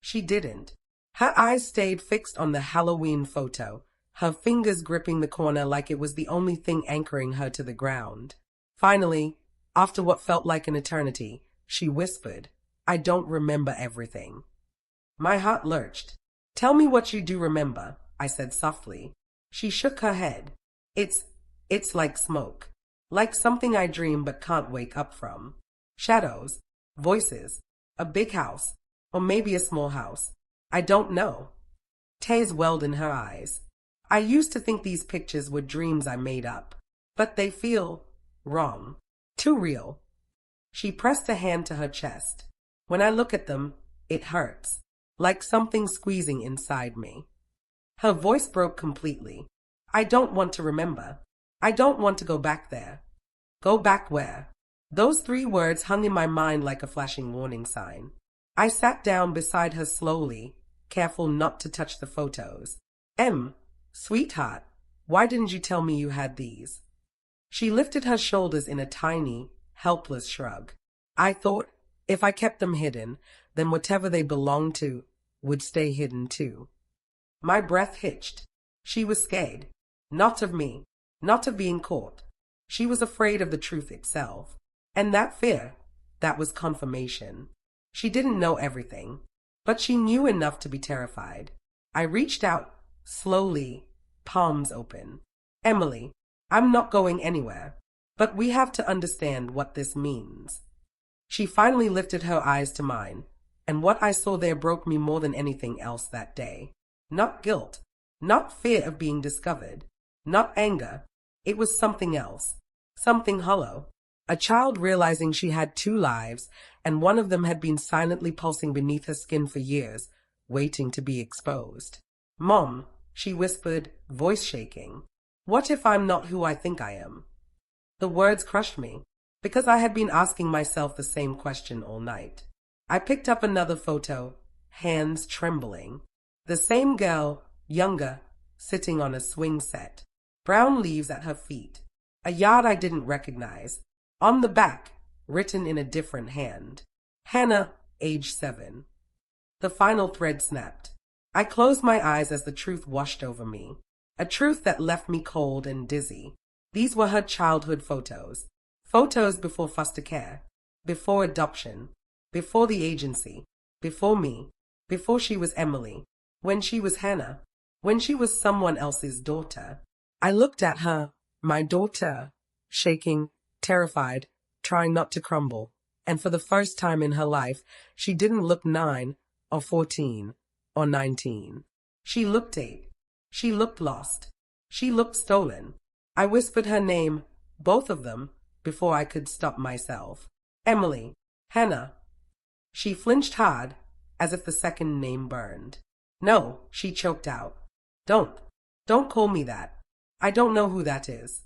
She didn't. Her eyes stayed fixed on the Halloween photo, her fingers gripping the corner like it was the only thing anchoring her to the ground. Finally, after what felt like an eternity, she whispered, I don't remember everything. My heart lurched. Tell me what you do remember, I said softly. She shook her head. It's like smoke. Like something I dream but can't wake up from. Shadows, voices, a big house, or maybe a small house. I don't know. Tears welled in her eyes. I used to think these pictures were dreams I made up, but they feel wrong, too real. She pressed a hand to her chest. When I look at them, it hurts, like something squeezing inside me. Her voice broke completely. I don't want to remember. I don't want to go back there. Go back where? Those 3 words hung in my mind like a flashing warning sign. I sat down beside her slowly, careful not to touch the photos. Sweetheart, why didn't you tell me you had these? She lifted her shoulders in a tiny, helpless shrug. I thought, if I kept them hidden, then whatever they belonged to would stay hidden too. My breath hitched. She was scared. Not of me, not of being caught. She was afraid of the truth itself. And that fear, that was confirmation. She didn't know everything, but she knew enough to be terrified. I reached out, slowly, palms open. Emily, I'm not going anywhere, but we have to understand what this means. She finally lifted her eyes to mine, and what I saw there broke me more than anything else that day. Not guilt, not fear of being discovered, not anger. It was something else, something hollow. A child realizing she had 2 lives, and one of them had been silently pulsing beneath her skin for years, waiting to be exposed. Mom, she whispered, voice shaking. What if I'm not who I think I am? The words crushed me, because I had been asking myself the same question all night. I picked up another photo, hands trembling. The same girl, younger, sitting on a swing set. Brown leaves at her feet. A yard I didn't recognize. On the back, written in a different hand. Hannah, age 7. The final thread snapped. I closed my eyes as the truth washed over me. A truth that left me cold and dizzy. These were her childhood photos. Photos before foster care. Before adoption. Before the agency. Before me. Before she was Emily. When she was Hannah. When she was someone else's daughter. I looked at her, my daughter, shaking, terrified, trying not to crumble. And for the first time in her life, she didn't look 9, or 14, or 19. She looked 8. She looked lost. She looked stolen. I whispered her name, both of them, before I could stop myself. Emily. Hannah. She flinched hard, as if the second name burned. No, she choked out. Don't call me that. I don't know who that is.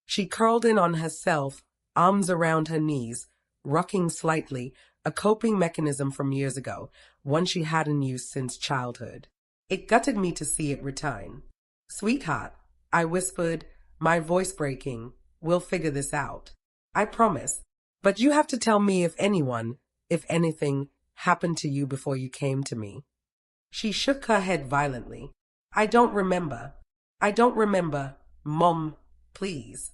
She curled in on herself, arms around her knees, rocking slightly, a coping mechanism from years ago, one she hadn't used since childhood. It gutted me to see it return. Sweetheart, I whispered, my voice breaking, we'll figure this out. I promise. But you have to tell me if anyone, if anything, happened to you before you came to me. She shook her head violently. I don't remember. Mom, please.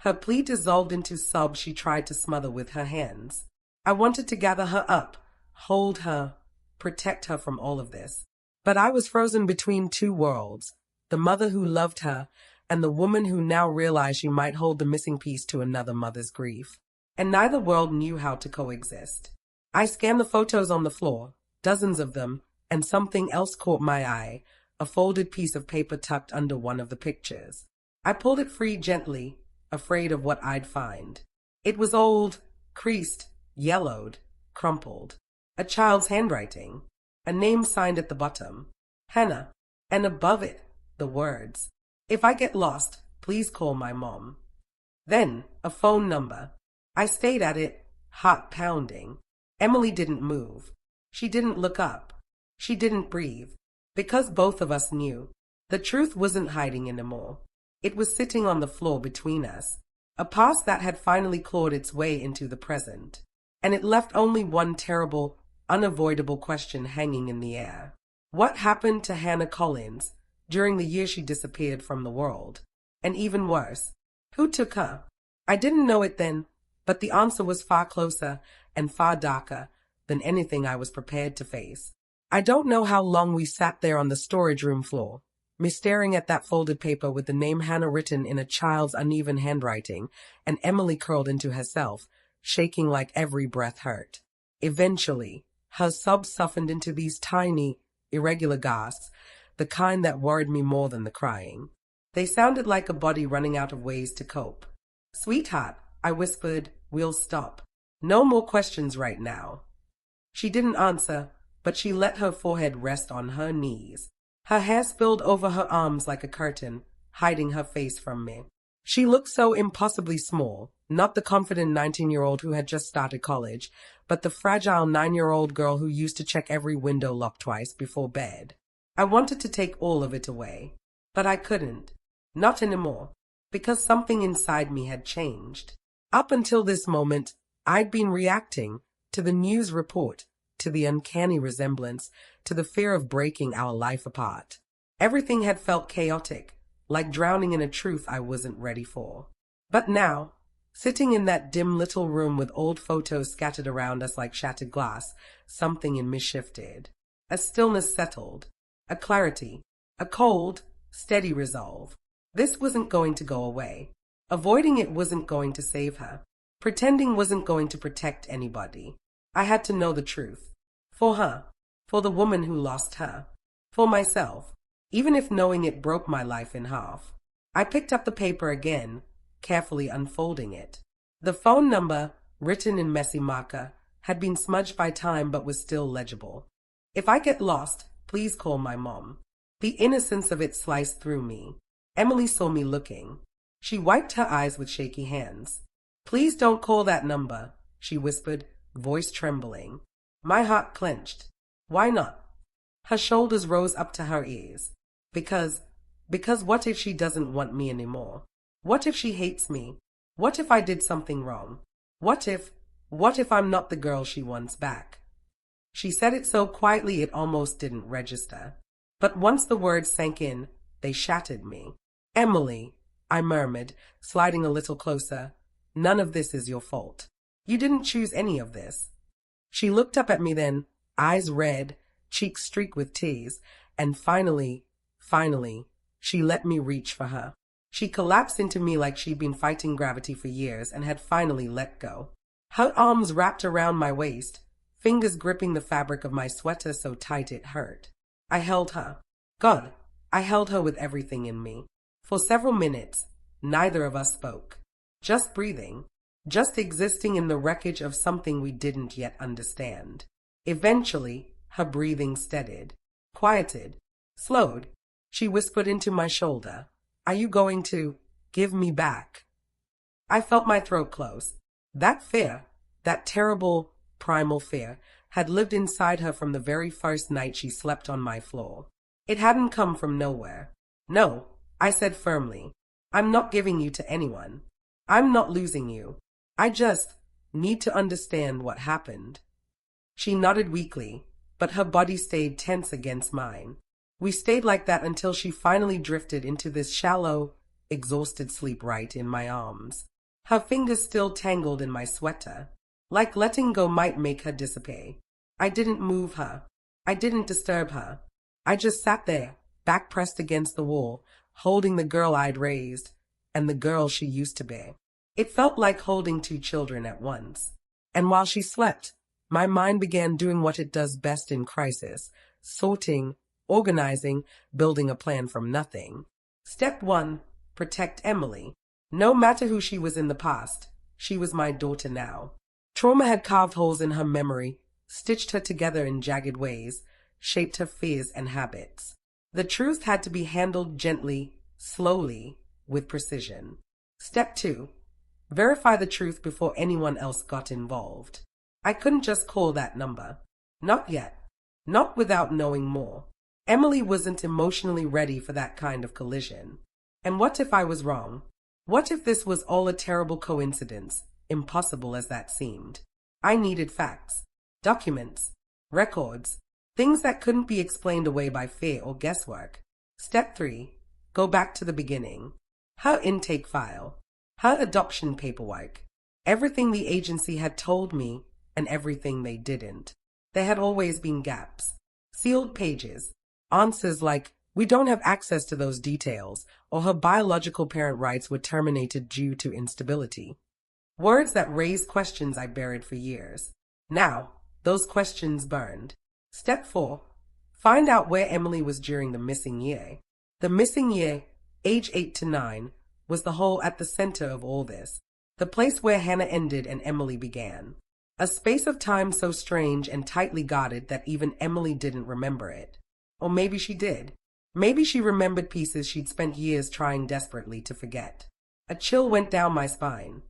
Her plea dissolved into sobs she tried to smother with her hands. I wanted to gather her up, hold her, protect her from all of this. But I was frozen between two worlds, the mother who loved her and the woman who now realized she might hold the missing piece to another mother's grief. And neither world knew how to coexist. I scanned the photos on the floor, dozens of them, and something else caught my eye, a folded piece of paper tucked under one of the pictures. I pulled it free gently, afraid of what I'd find. It was old, creased, yellowed, crumpled. A child's handwriting. A name signed at the bottom. Hannah. And above it, the words. If I get lost, please call my mom. Then, a phone number. I stayed at it, heart pounding. Emily didn't move. She didn't look up. She didn't breathe. Because both of us knew. The truth wasn't hiding anymore. It was sitting on the floor between us. A past that had finally clawed its way into the present. And it left only one terrible, unavoidable question hanging in the air. What happened to Hannah Collins during the year she disappeared from the world? And even worse, who took her? I didn't know it then, but the answer was far closer and far darker than anything I was prepared to face. I don't know how long we sat there on the storage room floor, me staring at that folded paper with the name Hannah written in a child's uneven handwriting, and Emily curled into herself, shaking like every breath hurt. Eventually, her sobs softened into these tiny, irregular gasps, the kind that worried me more than the crying. They sounded like a body running out of ways to cope. Sweetheart, I whispered, we'll stop. No more questions right now. She didn't answer, but she let her forehead rest on her knees. Her hair spilled over her arms like a curtain, hiding her face from me. She looked so impossibly small, not the confident 19-year-old who had just started college, but the fragile 9-year-old girl who used to check every window lock twice before bed. I wanted to take all of it away, but I couldn't. Not anymore, because something inside me had changed. Up until this moment, I'd been reacting to the news report, to the uncanny resemblance, to the fear of breaking our life apart. Everything had felt chaotic, like drowning in a truth I wasn't ready for. But now, sitting in that dim little room with old photos scattered around us like shattered glass, something in me shifted. A stillness settled, a clarity, a cold, steady resolve. This wasn't going to go away. Avoiding it wasn't going to save her. Pretending wasn't going to protect anybody. I had to know the truth. For her. For the woman who lost her. For myself. Even if knowing it broke my life in half. I picked up the paper again, carefully unfolding it. The phone number, written in messy marker, had been smudged by time but was still legible. If I get lost, please call my mom. The innocence of it sliced through me. Emily saw me looking. She wiped her eyes with shaky hands. Please don't call that number, she whispered, voice trembling. My heart clenched. Why not? Her shoulders rose up to her ears. Because what if she doesn't want me anymore? What if she hates me? What if I did something wrong? What if I'm not the girl she wants back? She said it so quietly it almost didn't register. But once the words sank in, they shattered me. Emily, I murmured, sliding a little closer, none of this is your fault. You didn't choose any of this. She looked up at me then, eyes red, cheeks streaked with tears, and finally, she let me reach for her. She collapsed into me like she'd been fighting gravity for years and had finally let go. Her arms wrapped around my waist, fingers gripping the fabric of my sweater so tight it hurt. I held her. God, I held her with everything in me. For several minutes, neither of us spoke. Just breathing. Just existing in the wreckage of something we didn't yet understand. Eventually, her breathing steadied, quieted, slowed. She whispered into my shoulder, "Are you going to give me back?" I felt my throat close. That fear, that terrible, primal fear, had lived inside her from the very first night she slept on my floor. It hadn't come from nowhere. "No," I said firmly. "I'm not giving you to anyone. I'm not losing you. I just need to understand what happened." She nodded weakly, but her body stayed tense against mine. We stayed like that until she finally drifted into this shallow, exhausted sleep right in my arms. Her fingers still tangled in my sweater. Like letting go might make her disappear. I didn't move her. I didn't disturb her. I just sat there, back pressed against the wall, holding the girl I'd raised, and the girl she used to be. It felt like holding two children at once. And while she slept, my mind began doing what it does best in crisis, sorting, organizing, building a plan from nothing. Step 1, protect Emily. No matter who she was in the past, she was my daughter now. Trauma had carved holes in her memory, stitched her together in jagged ways, shaped her fears and habits. The truth had to be handled gently, slowly, with precision. Step 2, verify the truth before anyone else got involved. I couldn't just call that number. Not yet. Not without knowing more. Emily wasn't emotionally ready for that kind of collision. And what if I was wrong? What if this was all a terrible coincidence, impossible as that seemed? I needed facts, documents, records, things that couldn't be explained away by fear or guesswork. Step 3, go back to the beginning. Her intake file, her adoption paperwork, everything the agency had told me and everything they didn't. There had always been gaps, sealed pages, answers like, "We don't have access to those details," or her biological parent rights were terminated due to instability. Words that raised questions I buried for years. Now, those questions burned. Step 4, find out where Emily was during the missing year. The missing year, age 8 to 9, was the hole at the center of all this. The place where Hannah ended and Emily began. A space of time so strange and tightly guarded that even Emily didn't remember it. Or maybe she did. Maybe she remembered pieces she'd spent years trying desperately to forget. A chill went down my spine.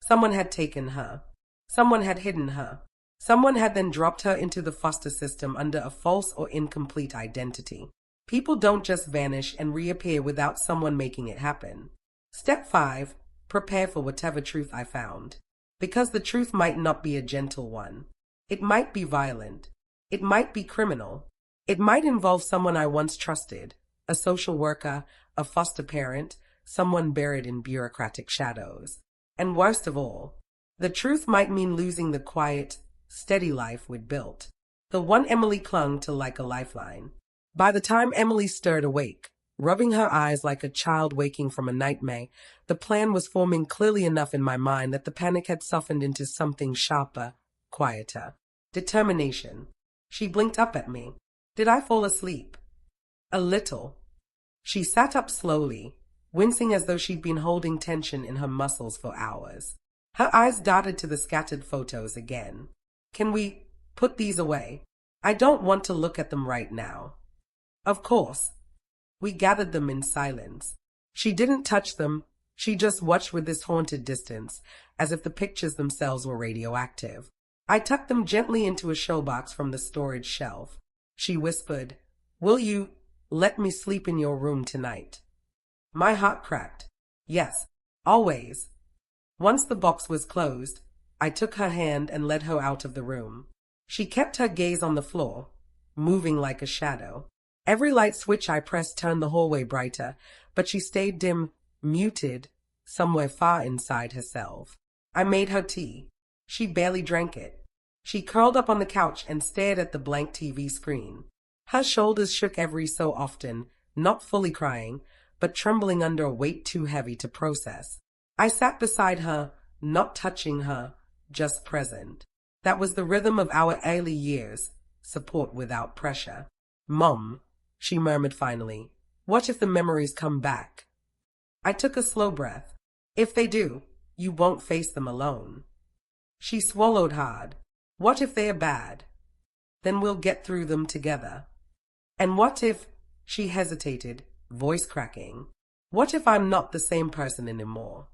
Someone had taken her. Someone had hidden her. Someone had then dropped her into the foster system under a false or incomplete identity. People don't just vanish and reappear without someone making it happen. Step 5, prepare for whatever truth I found. Because the truth might not be a gentle one. It might be violent. It might be criminal. It might involve someone I once trusted, a social worker, a foster parent, someone buried in bureaucratic shadows. And worst of all, the truth might mean losing the quiet, steady life we'd built. The one Emily clung to like a lifeline. By the time Emily stirred awake, rubbing her eyes like a child waking from a nightmare, the plan was forming clearly enough in my mind that the panic had softened into something sharper, quieter. Determination. She blinked up at me. Did I fall asleep? A little. She sat up slowly, wincing as though she'd been holding tension in her muscles for hours. Her eyes darted to the scattered photos again. Can we put these away? I don't want to look at them right now. Of course. We gathered them in silence. She didn't touch them. She just watched with this haunted distance, as if the pictures themselves were radioactive. I tucked them gently into a showbox from the storage shelf. She whispered, "Will you let me sleep in your room tonight?" My heart cracked. Yes, always. Once the box was closed, I took her hand and led her out of the room. She kept her gaze on the floor, moving like a shadow. Every light switch I pressed turned the hallway brighter, but she stayed dim, muted, somewhere far inside herself. I made her tea. She barely drank it. She curled up on the couch and stared at the blank TV screen. Her shoulders shook every so often, not fully crying, but trembling under a weight too heavy to process. I sat beside her, not touching her, just present. That was the rhythm of our early years, support without pressure. Mom, she murmured finally, what if the memories come back? I took a slow breath. If they do, you won't face them alone. She swallowed hard. What if they are bad? Then we'll get through them together. And what if, she hesitated, voice cracking, what if I'm not the same person anymore?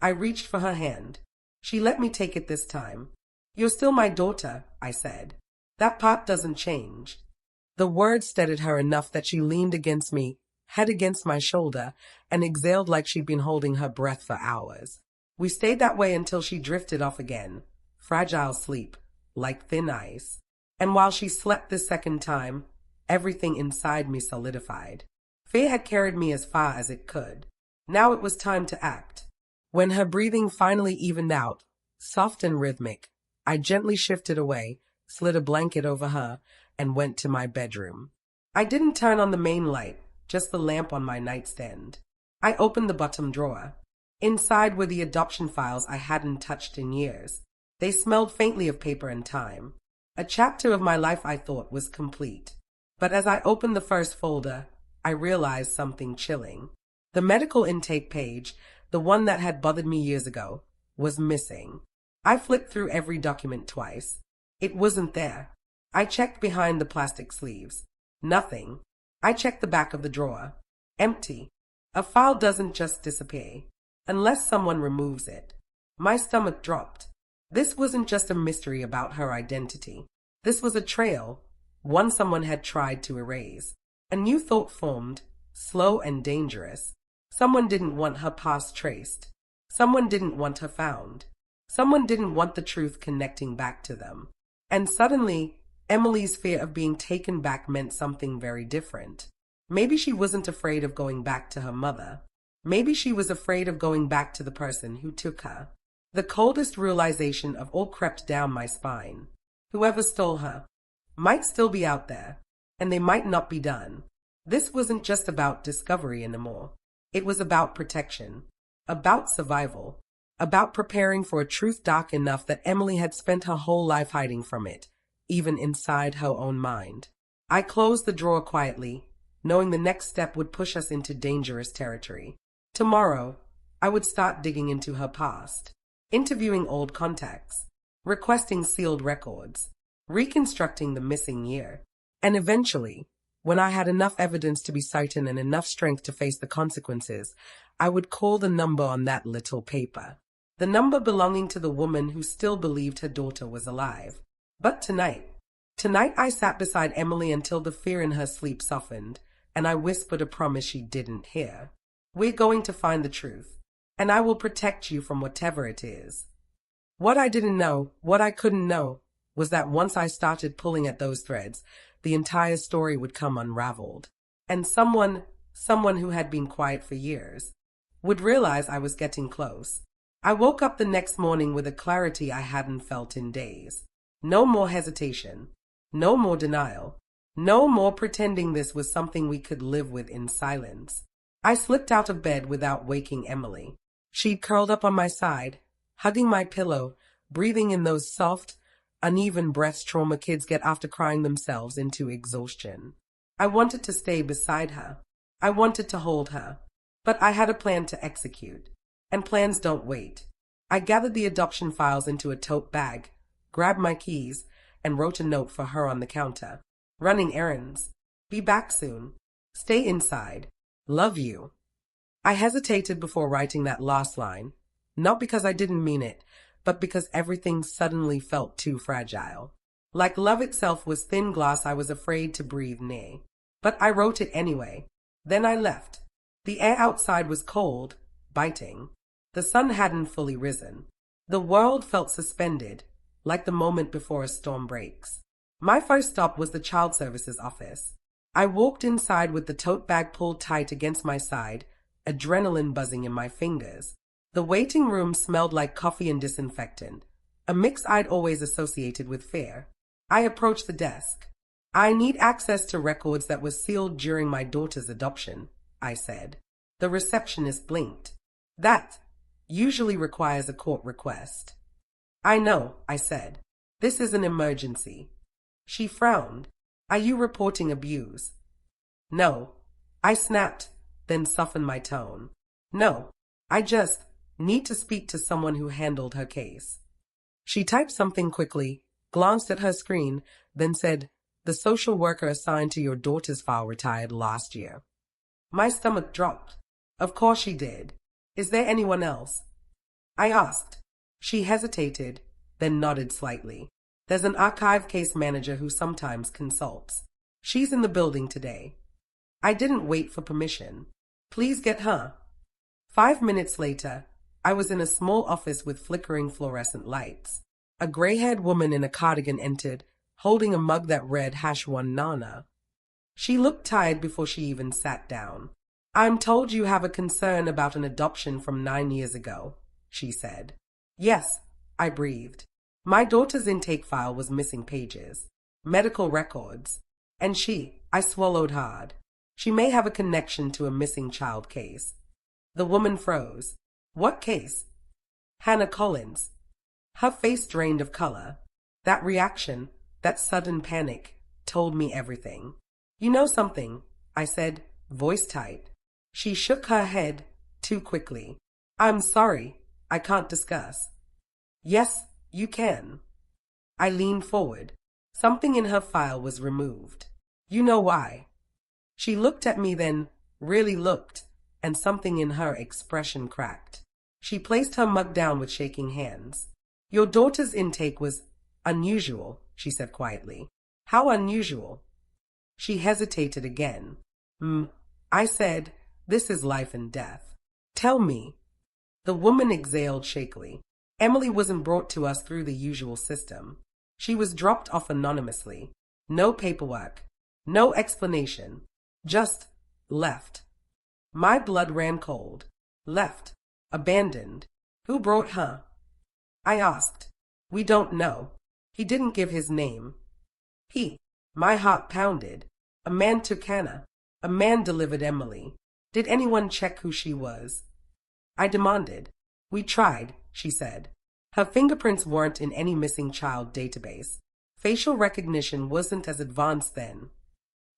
I reached for her hand. She let me take it this time. You're still my daughter, I said. That part doesn't change. The words steadied her enough that she leaned against me, head against my shoulder, and exhaled like she'd been holding her breath for hours. We stayed that way until she drifted off again, fragile sleep, like thin ice. And while she slept this second time, everything inside me solidified. Fear had carried me as far as it could. Now it was time to act. When her breathing finally evened out, soft and rhythmic, I gently shifted away, slid a blanket over her, and went to my bedroom. I didn't turn on the main light, just the lamp on my nightstand. I opened the bottom drawer. Inside were the adoption files I hadn't touched in years. They smelled faintly of paper and time. A chapter of my life I thought was complete. But as I opened the first folder, I realized something chilling. The medical intake page, the one that had bothered me years ago, was missing. I flipped through every document twice. It wasn't there. I checked behind the plastic sleeves. Nothing. I checked the back of the drawer. Empty. A file doesn't just disappear, unless someone removes it. My stomach dropped. This wasn't just a mystery about her identity. This was a trail, one someone had tried to erase. A new thought formed, slow and dangerous. Someone didn't want her past traced. Someone didn't want her found. Someone didn't want the truth connecting back to them. And suddenly, Emily's fear of being taken back meant something very different. Maybe she wasn't afraid of going back to her mother. Maybe she was afraid of going back to the person who took her. The coldest realization of all crept down my spine. Whoever stole her might still be out there, and they might not be done. This wasn't just about discovery anymore. It was about protection, about survival, about preparing for a truth dark enough that Emily had spent her whole life hiding from it, even inside her own mind. I closed the drawer quietly, knowing the next step would push us into dangerous territory. Tomorrow, I would start digging into her past, interviewing old contacts, requesting sealed records, reconstructing the missing year. And eventually, when I had enough evidence to be certain and enough strength to face the consequences, I would call the number on that little paper. The number belonging to the woman who still believed her daughter was alive. But tonight I sat beside Emily until the fear in her sleep softened, and I whispered a promise she didn't hear. We're going to find the truth, and I will protect you from whatever it is. What I didn't know, what I couldn't know, was that once I started pulling at those threads, the entire story would come unraveled. And someone who had been quiet for years, would realize I was getting close. I woke up the next morning with a clarity I hadn't felt in days. No more hesitation. No more denial. No more pretending this was something we could live with in silence. I slipped out of bed without waking Emily. She'd curled up on my side, hugging my pillow, breathing in those soft, uneven breaths trauma kids get after crying themselves into exhaustion. I wanted to stay beside her. I wanted to hold her. But I had a plan to execute. And plans don't wait. I gathered the adoption files into a tote bag, grabbed my keys, and wrote a note for her on the counter. Running errands. Be back soon. Stay inside. Love you. I hesitated before writing that last line, not because I didn't mean it, but because everything suddenly felt too fragile. Like love itself was thin glass I was afraid to breathe near. But I wrote it anyway. Then I left. The air outside was cold, biting. The sun hadn't fully risen. The world felt suspended, like the moment before a storm breaks. My first stop was the child services office. I walked inside with the tote bag pulled tight against my side, adrenaline buzzing in my fingers. The waiting room smelled like coffee and disinfectant, a mix I'd always associated with fear. I approached the desk. I need access to records that were sealed during my daughter's adoption, I said. The receptionist blinked. That usually requires a court request. I know, I said. This is an emergency. She frowned. Are you reporting abuse? No. I snapped, then softened my tone. No. I just need to speak to someone who handled her case. She typed something quickly, glanced at her screen, then said, the social worker assigned to your daughter's file retired last year. My stomach dropped. Of course she did. Is there anyone else? I asked. She hesitated, then nodded slightly. There's an archive case manager who sometimes consults. She's in the building today. I didn't wait for permission. Please get her. 5 minutes later, I was in a small office with flickering fluorescent lights. A gray-haired woman in a cardigan entered, holding a mug that read #1 Nana. She looked tired before she even sat down. I'm told you have a concern about an adoption from 9 years ago, she said. Yes, I breathed. My daughter's intake file was missing pages, medical records, and I swallowed hard. She may have a connection to a missing child case. The woman froze. What case? Hannah Collins. Her face drained of color. That reaction, that sudden panic, told me everything. You know something, I said, voice tight. She shook her head too quickly. I'm sorry, I can't discuss. Yes, you can. I leaned forward. Something in her file was removed. You know why? She looked at me then, really looked, and something in her expression cracked. She placed her mug down with shaking hands. Your daughter's intake was unusual, she said quietly. How unusual? She hesitated again. I said, this is life and death. Tell me. The woman exhaled shakily. Emily wasn't brought to us through the usual system. She was dropped off anonymously. No paperwork. No explanation. Just left. My blood ran cold. Left. Abandoned. Who brought her? I asked. We don't know. He didn't give his name. My heart pounded. A man took Hannah. A man delivered Emily. Did anyone check who she was? I demanded. We tried, she said. Her fingerprints weren't in any missing child database. Facial recognition wasn't as advanced then.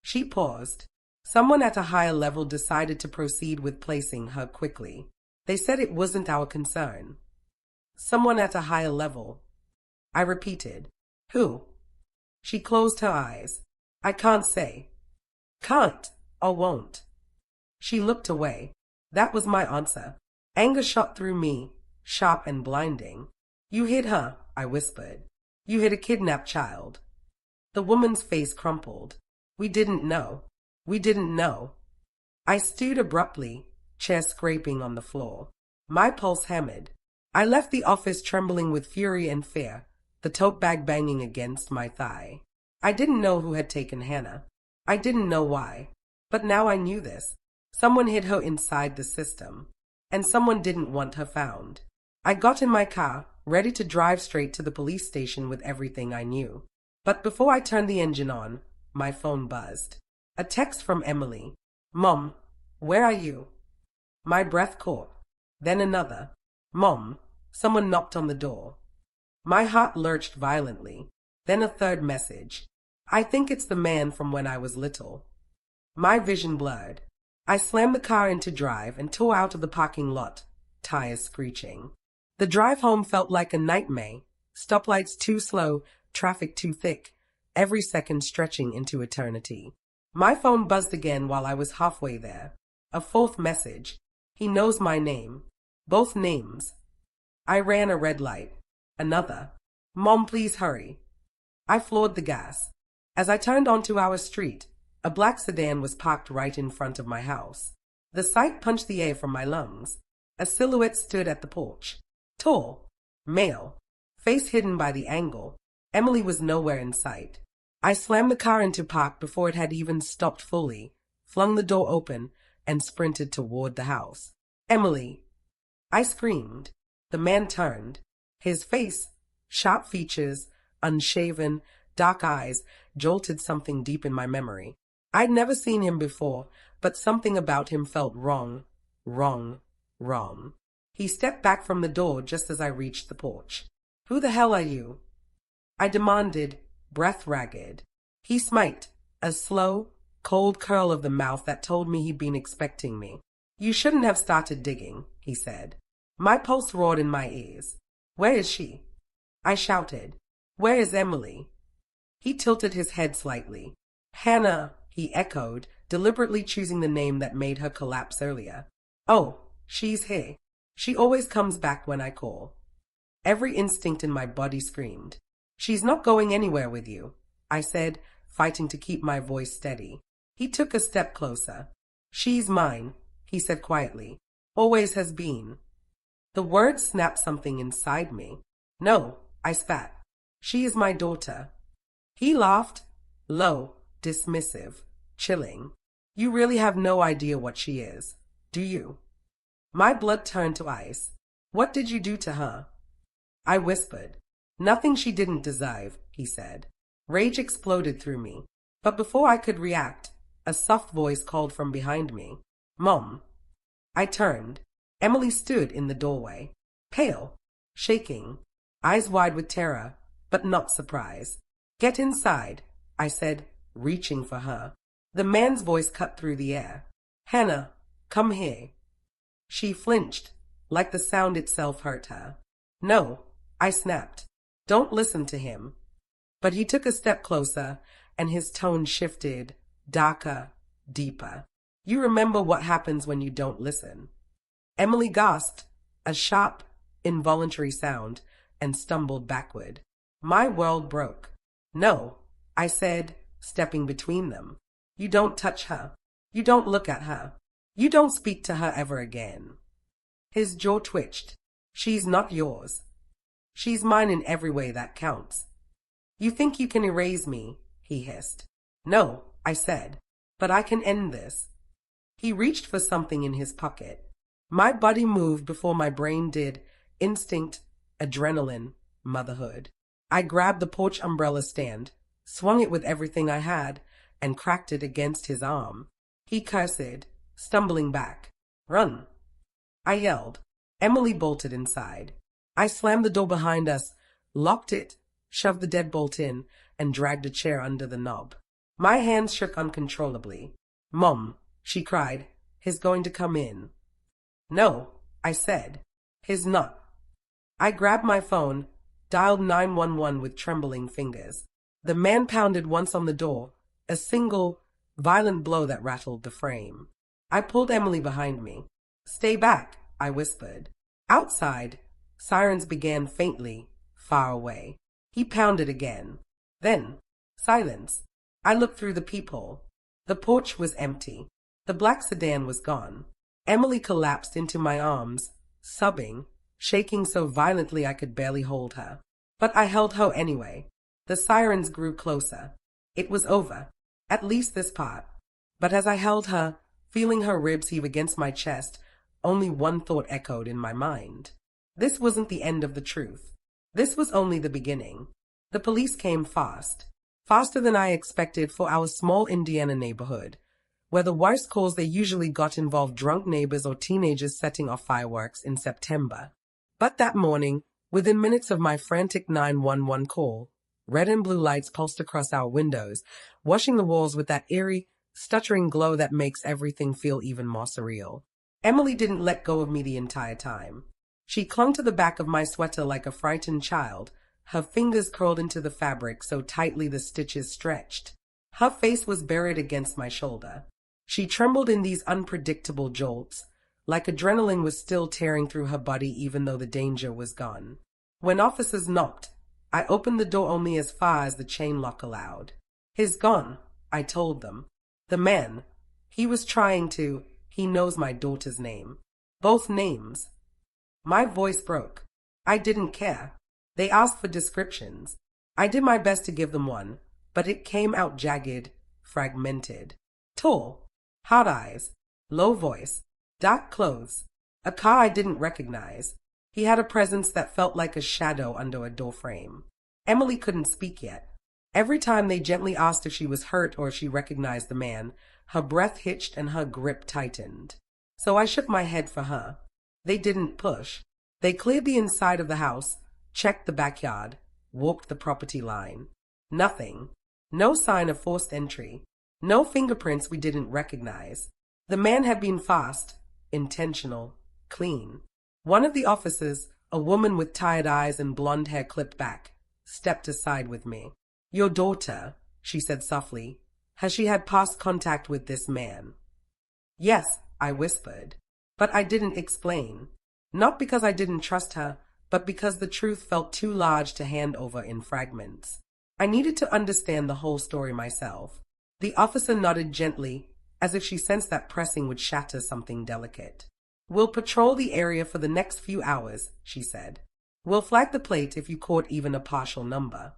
She paused. Someone at a higher level decided to proceed with placing her quickly. They said it wasn't our concern. Someone at a higher level. I repeated. Who? She closed her eyes. I can't say. Can't or won't. She looked away. That was my answer. Anger shot through me, sharp and blinding. You hid her, I whispered. You hid a kidnapped child. The woman's face crumpled. We didn't know. We didn't know. I stood abruptly, chair scraping on the floor. My pulse hammered. I left the office trembling with fury and fear, the tote bag banging against my thigh. I didn't know who had taken Hannah. I didn't know why. But now I knew this. Someone hid her inside the system. And someone didn't want her found. I got in my car, ready to drive straight to the police station with everything I knew. But before I turned the engine on, my phone buzzed. A text from Emily. Mom, where are you? My breath caught. Then another. Mom, someone knocked on the door. My heart lurched violently. Then a third message. I think it's the man from when I was little. My vision blurred. I slammed the car into drive and tore out of the parking lot, tires screeching. The drive home felt like a nightmare. Stoplights too slow, traffic too thick, every second stretching into eternity. My phone buzzed again while I was halfway there. A fourth message. He knows my name. Both names. I ran a red light. Another. Mom, please hurry. I floored the gas. As I turned onto our street, a black sedan was parked right in front of my house. The sight punched the air from my lungs. A silhouette stood at the porch. Tall. Male. Face hidden by the angle. Emily was nowhere in sight. I slammed the car into park before it had even stopped fully, flung the door open, and sprinted toward the house. Emily! I screamed. The man turned. His face, sharp features, unshaven, dark eyes, jolted something deep in my memory. I'd never seen him before, but something about him felt wrong, wrong, wrong. He stepped back from the door just as I reached the porch. Who the hell are you? I demanded, breath ragged. He smiled, a slow, cold curl of the mouth that told me he'd been expecting me. You shouldn't have started digging, he said. My pulse roared in my ears. Where is she? I shouted. Where is Emily? He tilted his head slightly. Hannah, he echoed, deliberately choosing the name that made her collapse earlier. Oh, she's here. She always comes back when I call. Every instinct in my body screamed. She's not going anywhere with you, I said, fighting to keep my voice steady. He took a step closer. She's mine, he said quietly. Always has been. The words snapped something inside me. No, I spat. She is my daughter. He laughed, low, dismissive, chilling. You really have no idea what she is, do you? My blood turned to ice. What did you do to her? I whispered. Nothing she didn't deserve, he said. Rage exploded through me. But before I could react, a soft voice called from behind me. Mom. I turned. Emily stood in the doorway, pale, shaking, eyes wide with terror, but not surprise. Get inside, I said, reaching for her. The man's voice cut through the air. Hannah, come here. She flinched, like the sound itself hurt her. No, I snapped. Don't listen to him. But he took a step closer, and his tone shifted, darker, deeper. You remember what happens when you don't listen. Emily gasped, a sharp, involuntary sound, and stumbled backward. My world broke. No, I said, stepping between them. You don't touch her. You don't look at her. You don't speak to her ever again. His jaw twitched. She's not yours. She's mine in every way that counts. You think you can erase me, he hissed. No, I said, but I can end this. He reached for something in his pocket. My body moved before my brain did. Instinct, adrenaline, motherhood. I grabbed the porch umbrella stand, swung it with everything I had, and cracked it against his arm. He cursed, stumbling back. Run! I yelled. Emily bolted inside. I slammed the door behind us, locked it, shoved the deadbolt in, and dragged a chair under the knob. My hands shook uncontrollably. Mom, she cried, he's going to come in. No, I said. He's not. I grabbed my phone, dialed 911 with trembling fingers. The man pounded once on the door, a single, violent blow that rattled the frame. I pulled Emily behind me. Stay back, I whispered. Outside, sirens began faintly, far away. He pounded again. Then, silence. I looked through the peephole. The porch was empty. The black sedan was gone. Emily collapsed into my arms, sobbing, shaking so violently I could barely hold her. But I held her anyway. The sirens grew closer. It was over, at least this part. But as I held her, feeling her ribs heave against my chest, only one thought echoed in my mind. This wasn't the end of the truth. This was only the beginning. The police came fast. Faster than I expected for our small Indiana neighborhood, where the worst calls they usually got involved drunk neighbors or teenagers setting off fireworks in September. But that morning, within minutes of my frantic 911 call, red and blue lights pulsed across our windows, washing the walls with that eerie, stuttering glow that makes everything feel even more surreal. Emily didn't let go of me the entire time. She clung to the back of my sweater like a frightened child, her fingers curled into the fabric so tightly the stitches stretched. Her face was buried against my shoulder. She trembled in these unpredictable jolts, like adrenaline was still tearing through her body even though the danger was gone. When officers knocked, I opened the door only as far as the chain lock allowed. He's gone, I told them. The man, he knows my daughter's name. Both names. My voice broke. I didn't care. They asked for descriptions. I did my best to give them one, but it came out jagged, fragmented. Tall, hard eyes, low voice, dark clothes, a car I didn't recognize. He had a presence that felt like a shadow under a doorframe. Emily couldn't speak yet. Every time they gently asked if she was hurt or if she recognized the man, her breath hitched and her grip tightened. So I shook my head for her. They didn't push. They cleared the inside of the house, checked the backyard, walked the property line. Nothing. No sign of forced entry. No fingerprints we didn't recognize. The man had been fast, intentional, clean. One of the officers, a woman with tired eyes and blonde hair clipped back, stepped aside with me. "Your daughter," she said softly, "has she had past contact with this man?" "Yes," I whispered. But I didn't explain. Not because I didn't trust her, but because the truth felt too large to hand over in fragments. I needed to understand the whole story myself. The officer nodded gently, as if she sensed that pressing would shatter something delicate. "We'll patrol the area for the next few hours," she said. "We'll flag the plate if you caught even a partial number."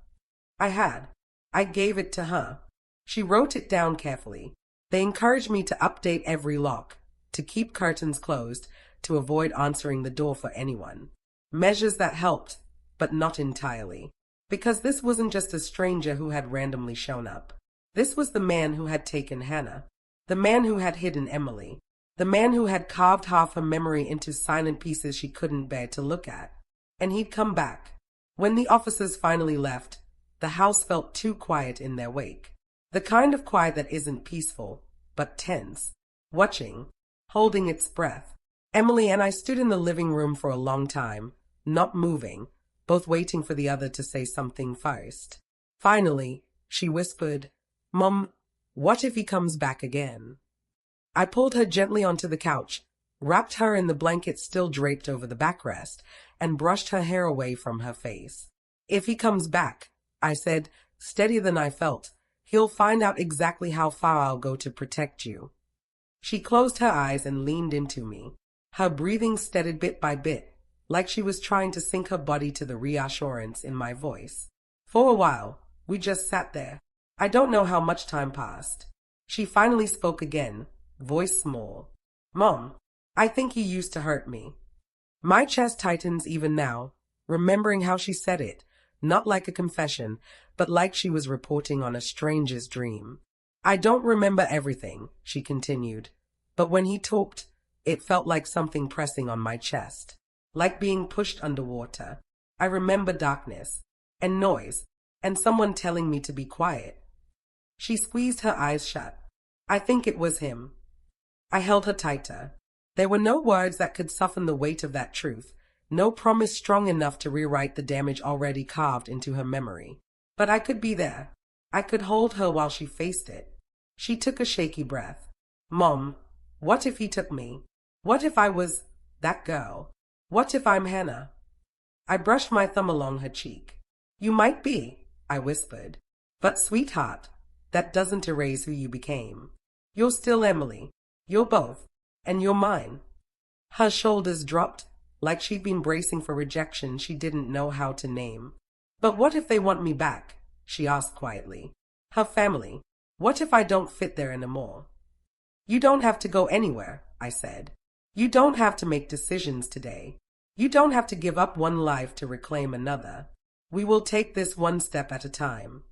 I had. I gave it to her. She wrote it down carefully. They encouraged me to update every lock, to keep curtains closed, to avoid answering the door for anyone. Measures that helped, but not entirely. Because this wasn't just a stranger who had randomly shown up. This was the man who had taken Hannah. The man who had hidden Emily. The man who had carved half her memory into silent pieces she couldn't bear to look at. And he'd come back. When the officers finally left, the house felt too quiet in their wake. The kind of quiet that isn't peaceful, but tense. Watching, holding its breath. Emily and I stood in the living room for a long time, not moving, both waiting for the other to say something first. Finally, she whispered, "Mom, what if he comes back again?" I pulled her gently onto the couch, wrapped her in the blanket still draped over the backrest, and brushed her hair away from her face. "If he comes back," I said, steadier than I felt, "he'll find out exactly how far I'll go to protect you." She closed her eyes and leaned into me. Her breathing steadied bit by bit, like she was trying to sink her body to the reassurance in my voice. For a while, we just sat there. I don't know how much time passed. She finally spoke again, voice small. "Mom, I think he used to hurt me." My chest tightens even now, remembering how she said it, not like a confession, but like she was reporting on a stranger's dream. "I don't remember everything," she continued, "but when he talked, it felt like something pressing on my chest, like being pushed underwater. I remember darkness, and noise, and someone telling me to be quiet." She squeezed her eyes shut. "I think it was him." I held her tighter. There were no words that could soften the weight of that truth, no promise strong enough to rewrite the damage already carved into her memory. But I could be there. I could hold her while she faced it. She took a shaky breath. "Mom, what if he took me? What if I was that girl? What if I'm Hannah?" I brushed my thumb along her cheek. "You might be," I whispered. "But sweetheart, that doesn't erase who you became. You're still Emily. You're both. And you're mine." Her shoulders dropped, like she'd been bracing for rejection she didn't know how to name. "But what if they want me back?" she asked quietly. "Her family. What if I don't fit there anymore?" "You don't have to go anywhere," I said. "You don't have to make decisions today. You don't have to give up one life to reclaim another. We will take this one step at a time."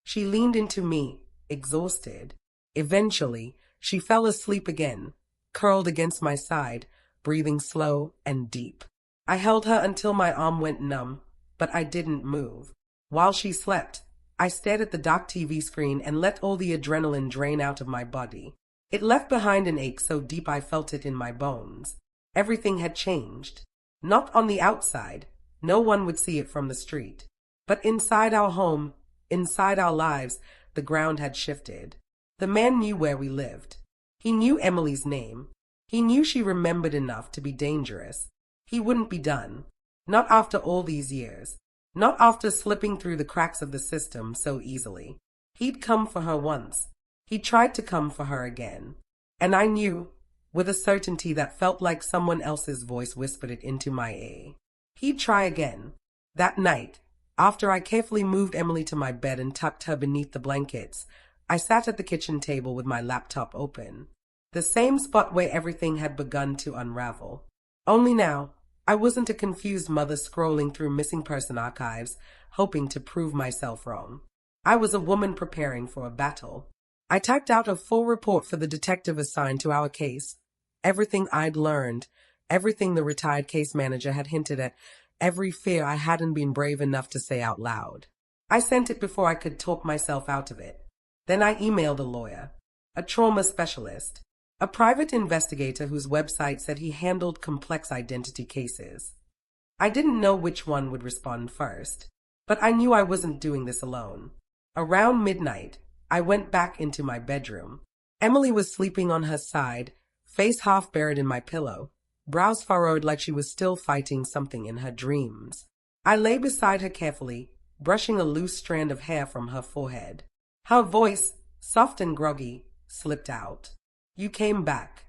She leaned into me, exhausted. Eventually, she fell asleep again, curled against my side, breathing slow and deep. I held her until my arm went numb, but I didn't move. While she slept, I stared at the dark TV screen and let all the adrenaline drain out of my body. It left behind an ache so deep I felt it in my bones. Everything had changed. Not on the outside. No one would see it from the street. But inside our home, inside our lives, the ground had shifted. The man knew where we lived. He knew Emily's name. He knew she remembered enough to be dangerous. He wouldn't be done. Not after all these years. Not after slipping through the cracks of the system so easily. He'd come for her once. He tried to come for her again. And I knew, with a certainty that felt like someone else's voice whispered it into my ear. He'd try again. That night, after I carefully moved Emily to my bed and tucked her beneath the blankets, I sat at the kitchen table with my laptop open. The same spot where everything had begun to unravel. Only now, I wasn't a confused mother scrolling through missing person archives, hoping to prove myself wrong. I was a woman preparing for a battle. I typed out a full report for the detective assigned to our case. Everything I'd learned, everything the retired case manager had hinted at, every fear I hadn't been brave enough to say out loud. I sent it before I could talk myself out of it. Then I emailed a lawyer, a trauma specialist, a private investigator whose website said he handled complex identity cases. I didn't know which one would respond first, but I knew I wasn't doing this alone. Around midnight, I went back into my bedroom. Emily was sleeping on her side, face half buried in my pillow, brows furrowed like she was still fighting something in her dreams. I lay beside her carefully, brushing a loose strand of hair from her forehead. Her voice, soft and groggy, slipped out. "You came back."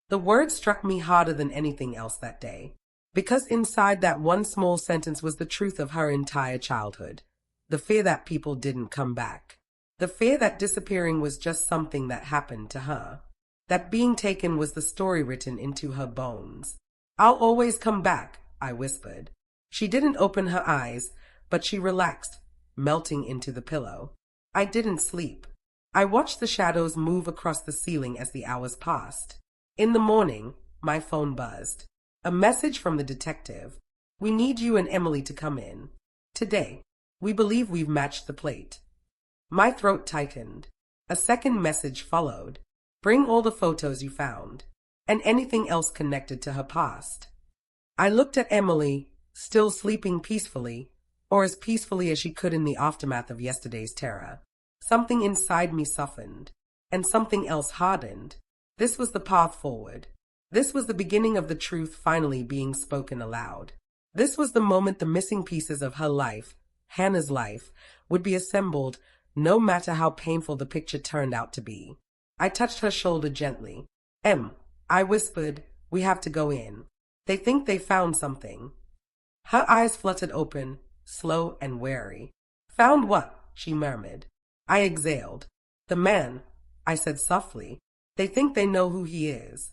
The word struck me harder than anything else that day, because inside that one small sentence was the truth of her entire childhood. The fear that people didn't come back. The fear that disappearing was just something that happened to her. That being taken was the story written into her bones. "I'll always come back," I whispered. She didn't open her eyes, but she relaxed, melting into the pillow. I didn't sleep. I watched the shadows move across the ceiling as the hours passed. In the morning, my phone buzzed. A message from the detective. "We need you and Emily to come in today. We believe we've matched the plate." My throat tightened. A second message followed. "Bring all the photos you found, and anything else connected to her past." I looked at Emily, still sleeping peacefully, or as peacefully as she could in the aftermath of yesterday's terror. Something inside me softened, and something else hardened. This was the path forward. This was the beginning of the truth finally being spoken aloud. This was the moment the missing pieces of her life, Hannah's life, would be assembled, no matter how painful the picture turned out to be. I touched her shoulder gently. I whispered, "We have to go in. They think they found something." Her eyes fluttered open, slow and wary. "Found what?" she murmured. I exhaled. "The man," I said softly. "They think they know who he is."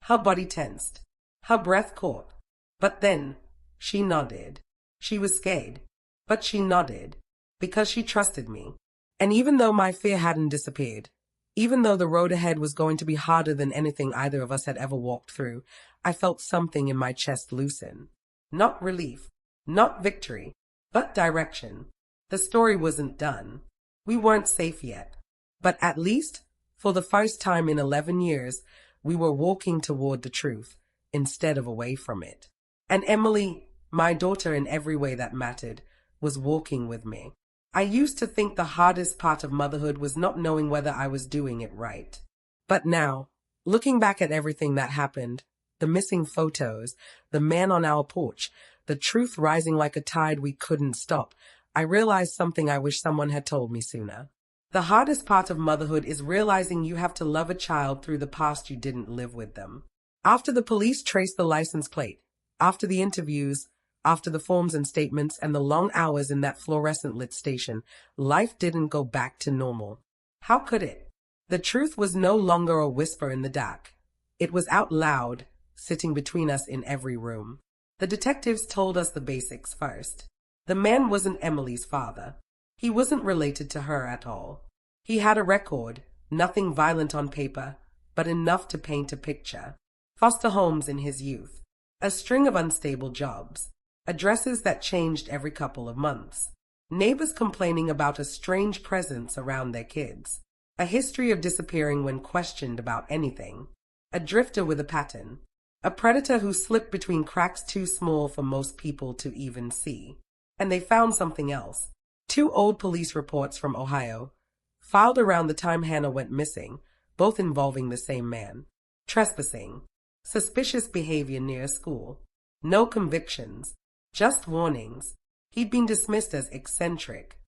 Her body tensed. Her breath caught. But then, she nodded. She was scared, but she nodded, because she trusted me. And even though my fear hadn't disappeared, even though the road ahead was going to be harder than anything either of us had ever walked through, I felt something in my chest loosen. Not relief, not victory, but direction. The story wasn't done. We weren't safe yet. But at least, for the first time in 11 years, we were walking toward the truth, instead of away from it. And Emily, my daughter in every way that mattered, was walking with me. I used to think the hardest part of motherhood was not knowing whether I was doing it right. But now, looking back at everything that happened, the missing photos, the man on our porch, the truth rising like a tide we couldn't stop, I realized something I wish someone had told me sooner. The hardest part of motherhood is realizing you have to love a child through the past you didn't live with them. After the police traced the license plate, after the interviews, after the forms and statements and the long hours in that fluorescent-lit station, life didn't go back to normal. How could it? The truth was no longer a whisper in the dark. It was out loud, sitting between us in every room. The detectives told us the basics first. The man wasn't Emily's father. He wasn't related to her at all. He had a record, nothing violent on paper, but enough to paint a picture. Foster homes in his youth. A string of unstable jobs. Addresses that changed every couple of months. Neighbors complaining about a strange presence around their kids. A history of disappearing when questioned about anything. A drifter with a pattern. A predator who slipped between cracks too small for most people to even see. And they found something else. 2 old police reports from Ohio, filed around the time Hannah went missing, both involving the same man. Trespassing. Suspicious behavior near a school. No convictions. Just warnings. He'd been dismissed as eccentric.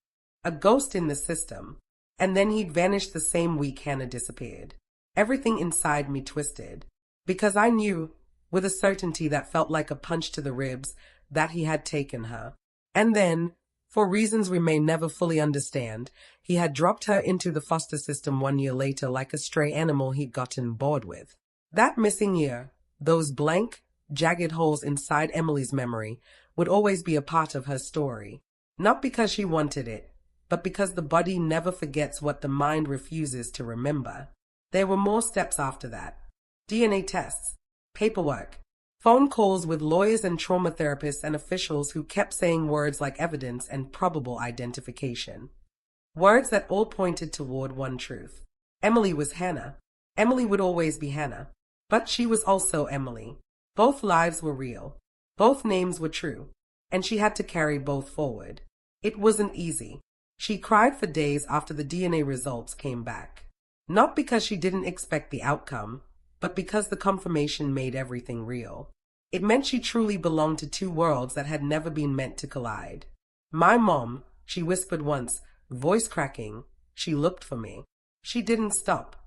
A ghost in the system. And then he'd vanished the same week Hannah disappeared. Everything inside me twisted. Because I knew, with a certainty that felt like a punch to the ribs, that he had taken her. And then, for reasons we may never fully understand, he had dropped her into the foster system 1 year later like a stray animal he'd gotten bored with. That missing year, those blank, jagged holes inside Emily's memory, would always be a part of her story. Not because she wanted it, but because the body never forgets what the mind refuses to remember. There were more steps after that. DNA tests, paperwork, Phone calls with lawyers and trauma therapists and officials who kept saying words like evidence and probable identification. Words that all pointed toward one truth. Emily was Hannah. Emily would always be Hannah. But she was also Emily. Both lives were real. Both names were true. And she had to carry both forward. It wasn't easy. She cried for days after the DNA results came back. Not because she didn't expect the outcome, but because the confirmation made everything real. It meant she truly belonged to two worlds that had never been meant to collide. My mom, she whispered once, voice cracking. She looked for me. She didn't stop.